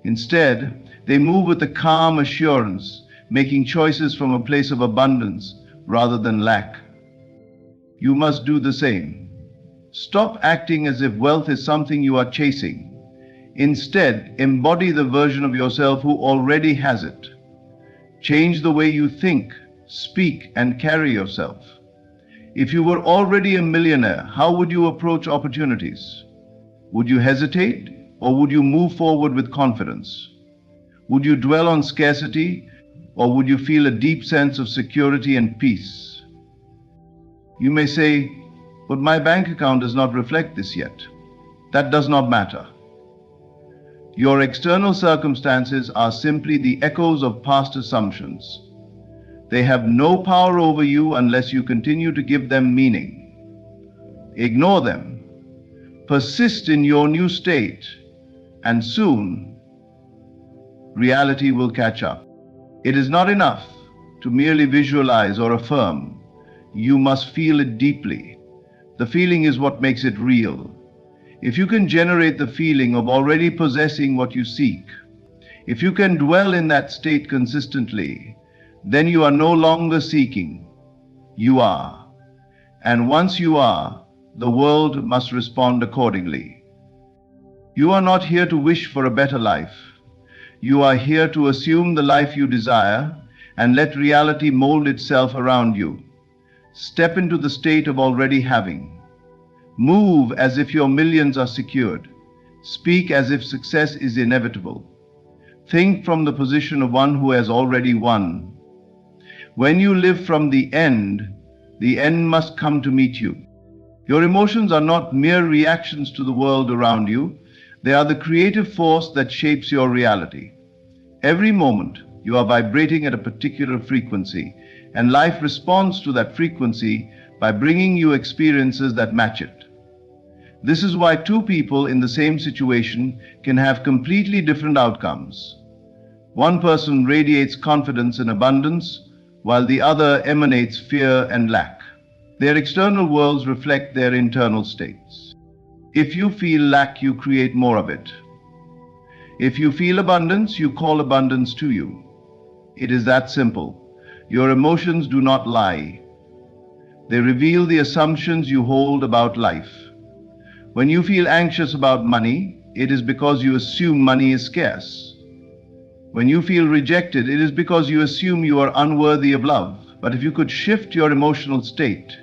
Instead, they move with a calm assurance, making choices from a place of abundance rather than lack. You must do the same. Stop acting as if wealth is something you are chasing. Instead, embody the version of yourself who already has it. Change the way you think, speak, and carry yourself. If you were already a millionaire, how would you approach opportunities? Would you hesitate, or would you move forward with confidence? Would you dwell on scarcity, or would you feel a deep sense of security and peace? You may say, but my bank account does not reflect this yet. That does not matter. Your external circumstances are simply the echoes of past assumptions. They have no power over you unless you continue to give them meaning. Ignore them. Persist in your new state, and soon, reality will catch up. It is not enough to merely visualize or affirm. You must feel it deeply. The feeling is what makes it real. If you can generate the feeling of already possessing what you seek, if you can dwell in that state consistently, then you are no longer seeking. You are. And once you are, the world must respond accordingly. You are not here to wish for a better life. You are here to assume the life you desire and let reality mold itself around you. Step into the state of already having. Move as if your millions are secured. Speak as if success is inevitable. Think from the position of one who has already won. When you live from the end must come to meet you. Your emotions are not mere reactions to the world around you. They are the creative force that shapes your reality. Every moment, you are vibrating at a particular frequency, and life responds to that frequency by bringing you experiences that match it. This is why two people in the same situation can have completely different outcomes. One person radiates confidence and abundance, while the other emanates fear and lack. Their external worlds reflect their internal states. If you feel lack, you create more of it. If you feel abundance, you call abundance to you. It is that simple. Your emotions do not lie. They reveal the assumptions you hold about life. When you feel anxious about money, it is because you assume money is scarce. When you feel rejected, it is because you assume you are unworthy of love. But if you could shift your emotional state,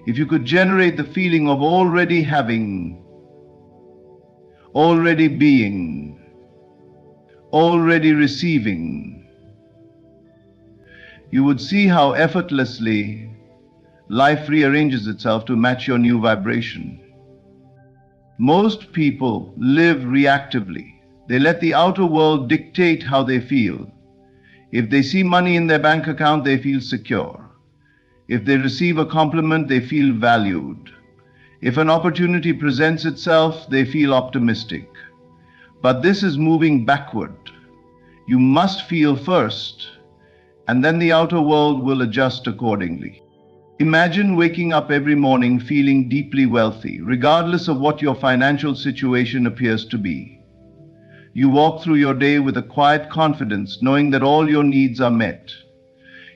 if you could generate the feeling of already having, already being, already receiving, you would see how effortlessly life rearranges itself to match your new vibration. Most people live reactively. They let the outer world dictate how they feel. If they see money in their bank account, they feel secure. If they receive a compliment, they feel valued. If an opportunity presents itself, they feel optimistic. But this is moving backward. You must feel first, and then the outer world will adjust accordingly. Imagine waking up every morning feeling deeply wealthy, regardless of what your financial situation appears to be. You walk through your day with a quiet confidence, knowing that all your needs are met.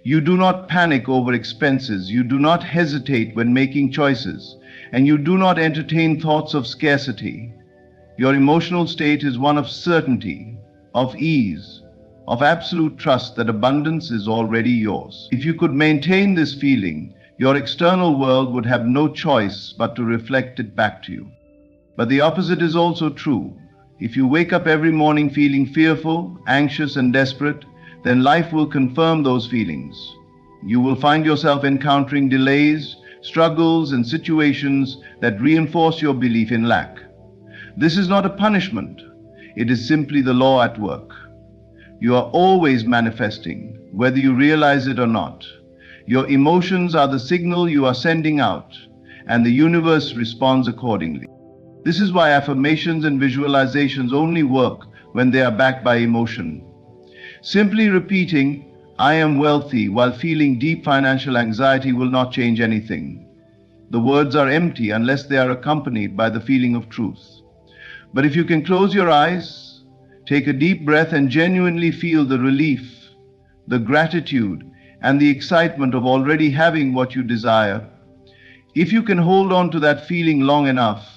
You do not panic over expenses, you do not hesitate when making choices, and you do not entertain thoughts of scarcity. Your emotional state is one of certainty, of ease, of absolute trust that abundance is already yours. If you could maintain this feeling, your external world would have no choice but to reflect it back to you. But the opposite is also true. If you wake up every morning feeling fearful, anxious, and desperate, then life will confirm those feelings. You will find yourself encountering delays, struggles, and situations that reinforce your belief in lack. This is not a punishment. It is simply the law at work. You are always manifesting, whether you realize it or not. Your emotions are the signal you are sending out, and the universe responds accordingly. This is why affirmations and visualizations only work when they are backed by emotion. Simply repeating, "I am wealthy," while feeling deep financial anxiety will not change anything. The words are empty unless they are accompanied by the feeling of truth. But if you can close your eyes, take a deep breath, and genuinely feel the relief, the gratitude, and the excitement of already having what you desire, if you can hold on to that feeling long enough,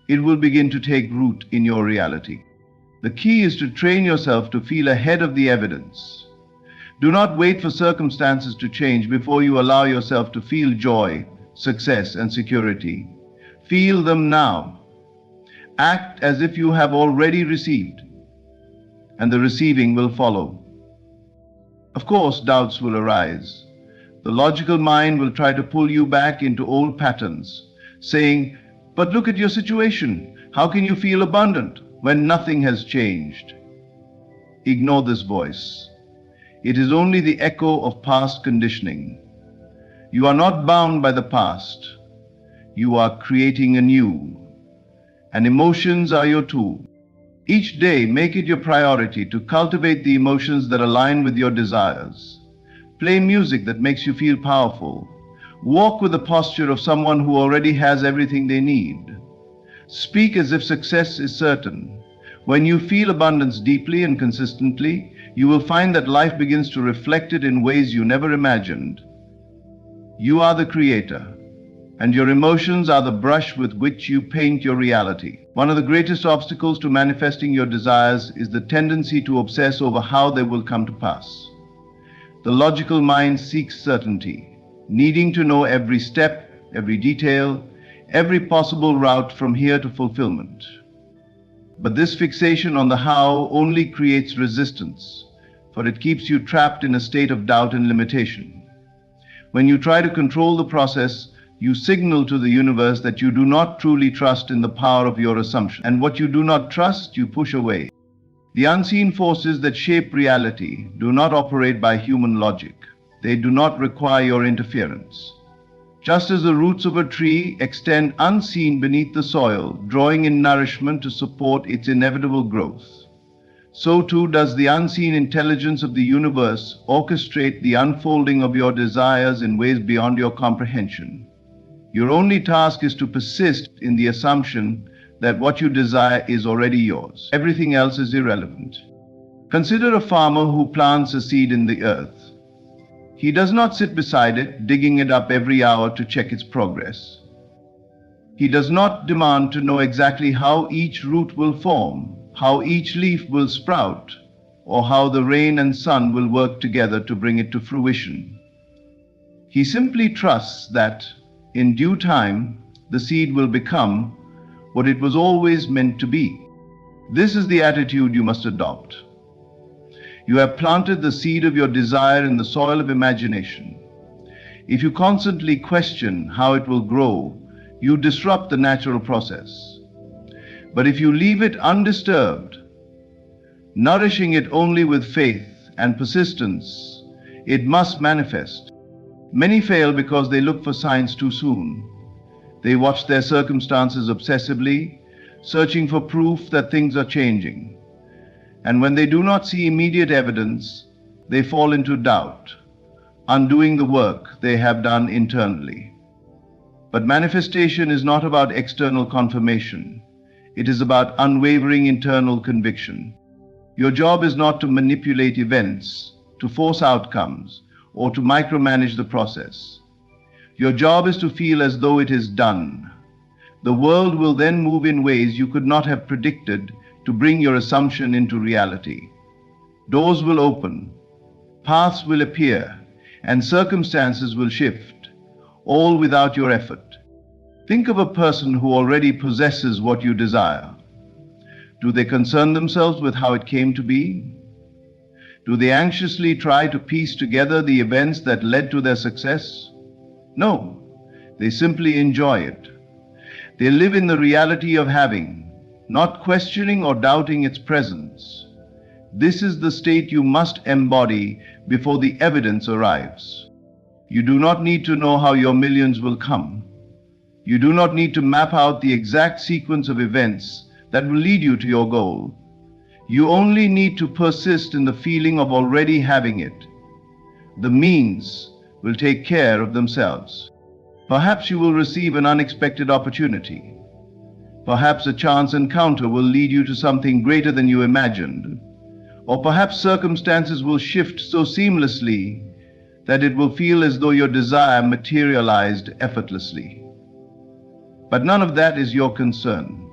it will begin to take root in your reality. The key is to train yourself to feel ahead of the evidence. Do not wait for circumstances to change before you allow yourself to feel joy, success, and security. Feel them now. Act as if you have already received, and the receiving will follow. Of course, doubts will arise. The logical mind will try to pull you back into old patterns, saying, "But look at your situation. How can you feel abundant when nothing has changed?" Ignore this voice. It is only the echo of past conditioning. You are not bound by the past. You are creating anew. And emotions are your tool. Each day, make it your priority to cultivate the emotions that align with your desires. Play music that makes you feel powerful. Walk with the posture of someone who already has everything they need. Speak as if success is certain. When you feel abundance deeply and consistently, you will find that life begins to reflect it in ways you never imagined. You are the creator, and your emotions are the brush with which you paint your reality. One of the greatest obstacles to manifesting your desires is the tendency to obsess over how they will come to pass. The logical mind seeks certainty, needing to know every step, every detail, every possible route from here to fulfillment. But this fixation on the how only creates resistance, for it keeps you trapped in a state of doubt and limitation. When you try to control the process, you signal to the universe that you do not truly trust in the power of your assumption. And what you do not trust, you push away. The unseen forces that shape reality do not operate by human logic. They do not require your interference. Just as the roots of a tree extend unseen beneath the soil, drawing in nourishment to support its inevitable growth, so too does the unseen intelligence of the universe orchestrate the unfolding of your desires in ways beyond your comprehension. Your only task is to persist in the assumption that what you desire is already yours. Everything else is irrelevant. Consider a farmer who plants a seed in the earth. He does not sit beside it, digging it up every hour to check its progress. He does not demand to know exactly how each root will form, how each leaf will sprout, or how the rain and sun will work together to bring it to fruition. He simply trusts that, in due time, the seed will become what it was always meant to be. This is the attitude you must adopt. You have planted the seed of your desire in the soil of imagination. If you constantly question how it will grow, you disrupt the natural process. But if you leave it undisturbed, nourishing it only with faith and persistence, it must manifest. Many fail because they look for signs too soon. They watch their circumstances obsessively, searching for proof that things are changing. And when they do not see immediate evidence, they fall into doubt, undoing the work they have done internally. But manifestation is not about external confirmation. It is about unwavering internal conviction. Your job is not to manipulate events, to force outcomes, or to micromanage the process. Your job is to feel as though it is done. The world will then move in ways you could not have predicted to bring your assumption into reality. Doors will open, paths will appear, and circumstances will shift, all without your effort. Think of a person who already possesses what you desire. Do they concern themselves with how it came to be? Do they anxiously try to piece together the events that led to their success? No, they simply enjoy it. They live in the reality of having, not questioning or doubting its presence. This is the state you must embody before the evidence arrives. You do not need to know how your millions will come. You do not need to map out the exact sequence of events that will lead you to your goal. You only need to persist in the feeling of already having it. The means will take care of themselves. Perhaps you will receive an unexpected opportunity. Perhaps a chance encounter will lead you to something greater than you imagined. Or perhaps circumstances will shift so seamlessly that it will feel as though your desire materialized effortlessly. But none of that is your concern.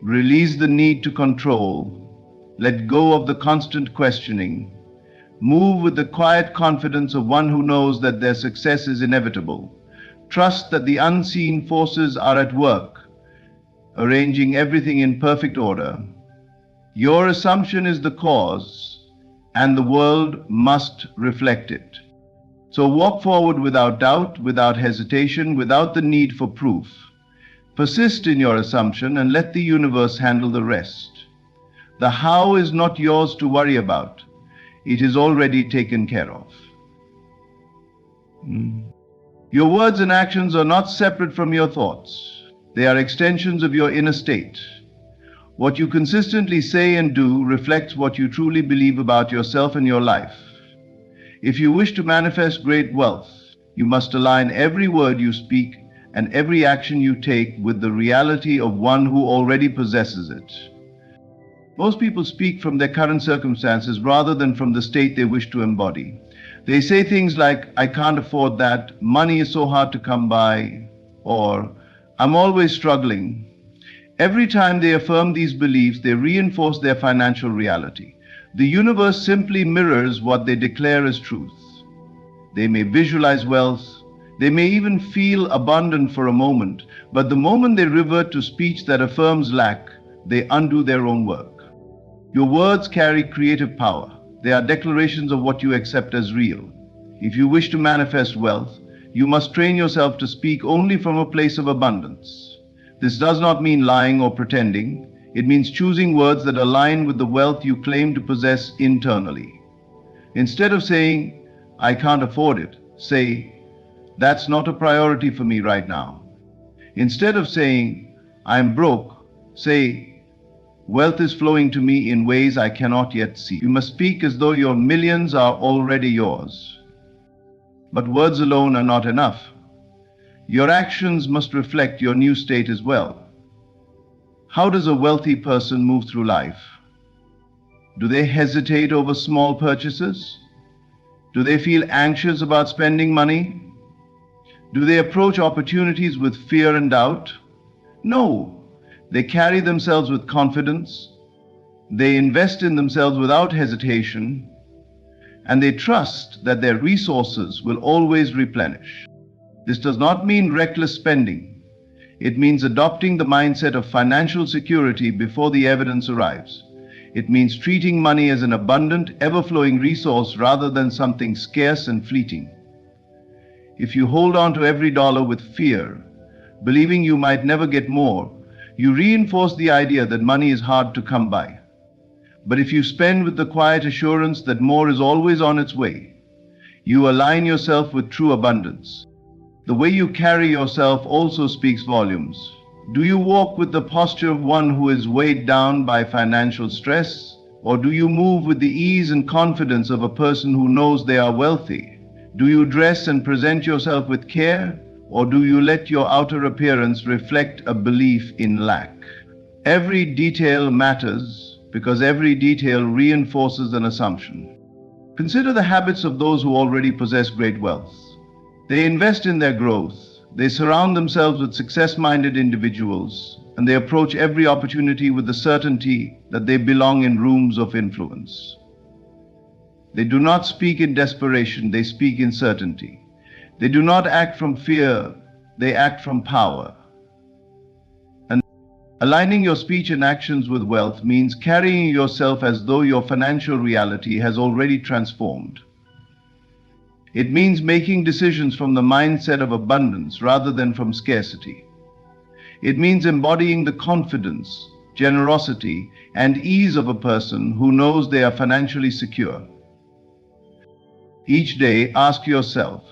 Release the need to control. Let go of the constant questioning. Move with the quiet confidence of one who knows that their success is inevitable. Trust that the unseen forces are at work, arranging everything in perfect order. Your assumption is the cause, and the world must reflect it. So walk forward without doubt, without hesitation, without the need for proof. Persist in your assumption and let the universe handle the rest. The how is not yours to worry about. It is already taken care of. Your words and actions are not separate from your thoughts. They are extensions of your inner state. What you consistently say and do reflects what you truly believe about yourself and your life. If you wish to manifest great wealth, you must align every word you speak and every action you take with the reality of one who already possesses it. Most people speak from their current circumstances rather than from the state they wish to embody. They say things like, I can't afford that, money is so hard to come by, or I'm always struggling. Every time they affirm these beliefs, they reinforce their financial reality. The universe simply mirrors what they declare as truth. They may visualize wealth, they may even feel abundant for a moment, but the moment they revert to speech that affirms lack, they undo their own work. Your words carry creative power. They are declarations of what you accept as real. If you wish to manifest wealth, you must train yourself to speak only from a place of abundance. This does not mean lying or pretending. It means choosing words that align with the wealth you claim to possess internally. Instead of saying, I can't afford it, say, that's not a priority for me right now. Instead of saying, I'm broke, say, wealth is flowing to me in ways I cannot yet see. You must speak as though your millions are already yours. But words alone are not enough. Your actions must reflect your new state as well. How does a wealthy person move through life? Do they hesitate over small purchases? Do they feel anxious about spending money? Do they approach opportunities with fear and doubt? No. They carry themselves with confidence. They invest in themselves without hesitation. And they trust that their resources will always replenish. This does not mean reckless spending. It means adopting the mindset of financial security before the evidence arrives. It means treating money as an abundant, ever-flowing resource rather than something scarce and fleeting. If you hold on to every dollar with fear, believing you might never get more, you reinforce the idea that money is hard to come by. But if you spend with the quiet assurance that more is always on its way, you align yourself with true abundance. The way you carry yourself also speaks volumes. Do you walk with the posture of one who is weighed down by financial stress? Or do you move with the ease and confidence of a person who knows they are wealthy? Do you dress and present yourself with care? Or do you let your outer appearance reflect a belief in lack? Every detail matters because every detail reinforces an assumption. Consider the habits of those who already possess great wealth. They invest in their growth. They surround themselves with success-minded individuals, and they approach every opportunity with the certainty that they belong in rooms of influence. They do not speak in desperation, they speak in certainty. They do not act from fear, they act from power. And aligning your speech and actions with wealth means carrying yourself as though your financial reality has already transformed. It means making decisions from the mindset of abundance rather than from scarcity. It means embodying the confidence, generosity, and ease of a person who knows they are financially secure. Each day, ask yourself,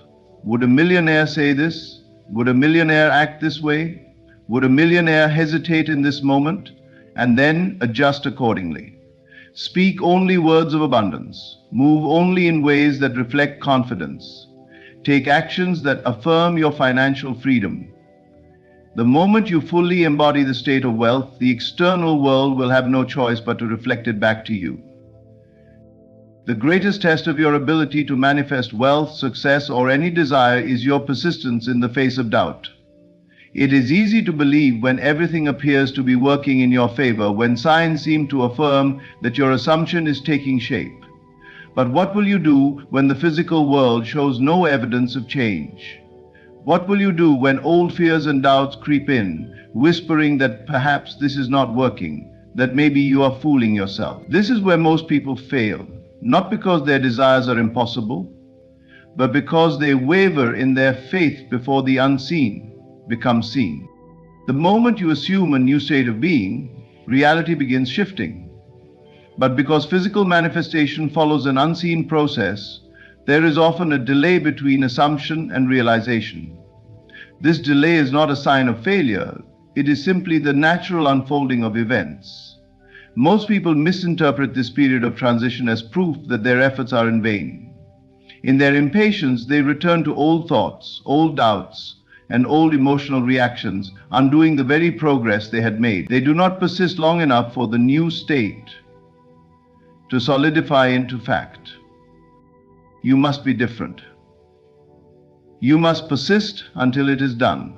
would a millionaire say this? Would a millionaire act this way? Would a millionaire hesitate in this moment? And then adjust accordingly. Speak only words of abundance. Move only in ways that reflect confidence. Take actions that affirm your financial freedom. The moment you fully embody the state of wealth, the external world will have no choice but to reflect it back to you. The greatest test of your ability to manifest wealth, success, or any desire is your persistence in the face of doubt. It is easy to believe when everything appears to be working in your favor, when signs seem to affirm that your assumption is taking shape. But what will you do when the physical world shows no evidence of change? What will you do when old fears and doubts creep in, whispering that perhaps this is not working, that maybe you are fooling yourself? This is where most people fail, not because their desires are impossible, but because they waver in their faith before the unseen becomes seen. The moment you assume a new state of being, reality begins shifting. But because physical manifestation follows an unseen process, there is often a delay between assumption and realization. This delay is not a sign of failure, it is simply the natural unfolding of events. Most people misinterpret this period of transition as proof that their efforts are in vain. In their impatience, they return to old thoughts, old doubts, and old emotional reactions, undoing the very progress they had made. They do not persist long enough for the new state to solidify into fact. You must be different. You must persist until it is done.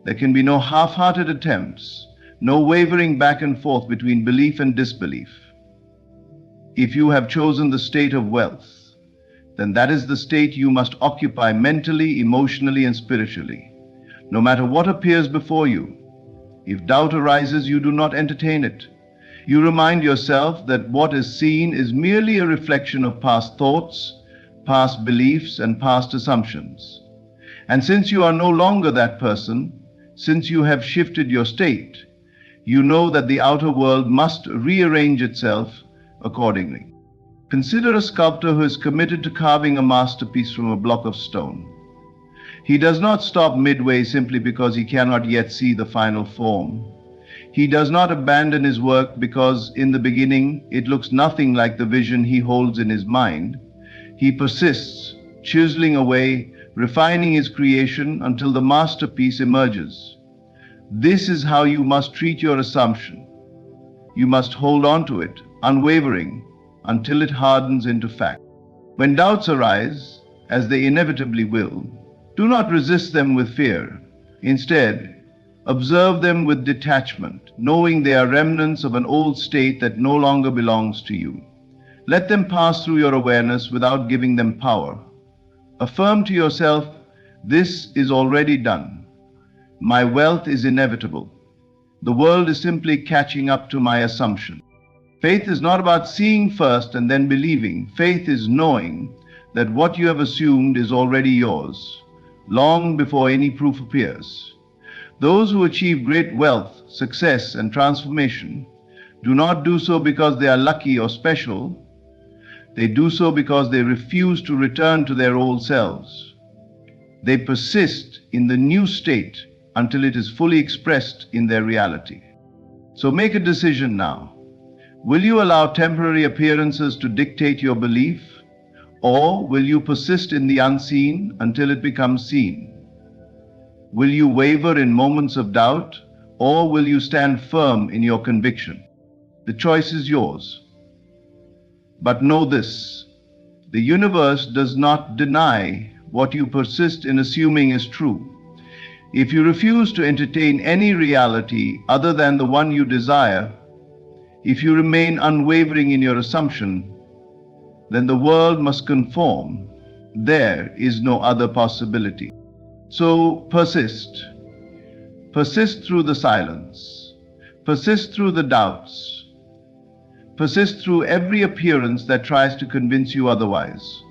There can be no half-hearted attempts, no wavering back and forth between belief and disbelief. If you have chosen the state of wealth, then that is the state you must occupy mentally, emotionally, and spiritually. No matter what appears before you, if doubt arises, you do not entertain it. You remind yourself that what is seen is merely a reflection of past thoughts, past beliefs, and past assumptions. And since you are no longer that person, since you have shifted your state, you know that the outer world must rearrange itself accordingly. Consider a sculptor who is committed to carving a masterpiece from a block of stone. He does not stop midway simply because he cannot yet see the final form. He does not abandon his work because in the beginning it looks nothing like the vision he holds in his mind. He persists, chiseling away, refining his creation until the masterpiece emerges. This is how you must treat your assumption. You must hold on to it, unwavering, until it hardens into fact. When doubts arise, as they inevitably will, do not resist them with fear. Instead, observe them with detachment, knowing they are remnants of an old state that no longer belongs to you. Let them pass through your awareness without giving them power. Affirm to yourself, this is already done. My wealth is inevitable. The world is simply catching up to my assumption. Faith is not about seeing first and then believing. Faith is knowing that what you have assumed is already yours, long before any proof appears. Those who achieve great wealth, success, and transformation do not do so because they are lucky or special. They do so because they refuse to return to their old selves. They persist in the new state until it is fully expressed in their reality. So make a decision now. Will you allow temporary appearances to dictate your belief, or will you persist in the unseen until it becomes seen? Will you waver in moments of doubt, or will you stand firm in your conviction? The choice is yours. But know this: the universe does not deny what you persist in assuming is true. If you refuse to entertain any reality other than the one you desire, if you remain unwavering in your assumption, then the world must conform. There is no other possibility. So persist. Persist through the silence. Persist through the doubts. Persist through every appearance that tries to convince you otherwise.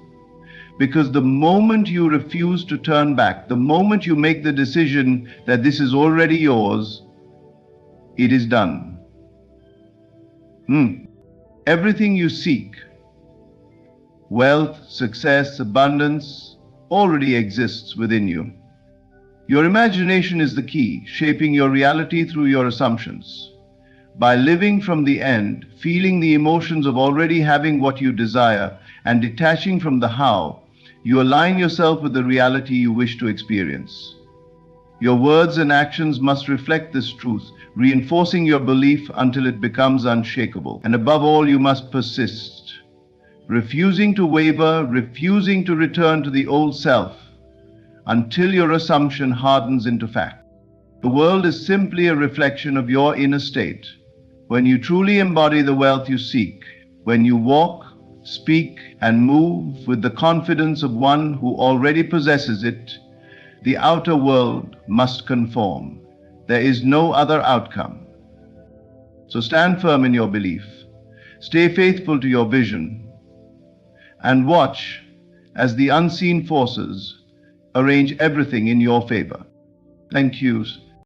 Because the moment you refuse to turn back, the moment you make the decision that this is already yours, it is done. Everything you seek, wealth, success, abundance, already exists within you. Your imagination is the key, shaping your reality through your assumptions. By living from the end, feeling the emotions of already having what you desire, and detaching from the how, you align yourself with the reality you wish to experience. Your words and actions must reflect this truth, reinforcing your belief until it becomes unshakable. And above all, you must persist, refusing to waver, refusing to return to the old self, until your assumption hardens into fact. The world is simply a reflection of your inner state. When you truly embody the wealth you seek, when you walk, speak, and move with the confidence of one who already possesses it, the outer world must conform. There is no other outcome. So stand firm in your belief, stay faithful to your vision, and watch as the unseen forces arrange everything in your favor. Thank you.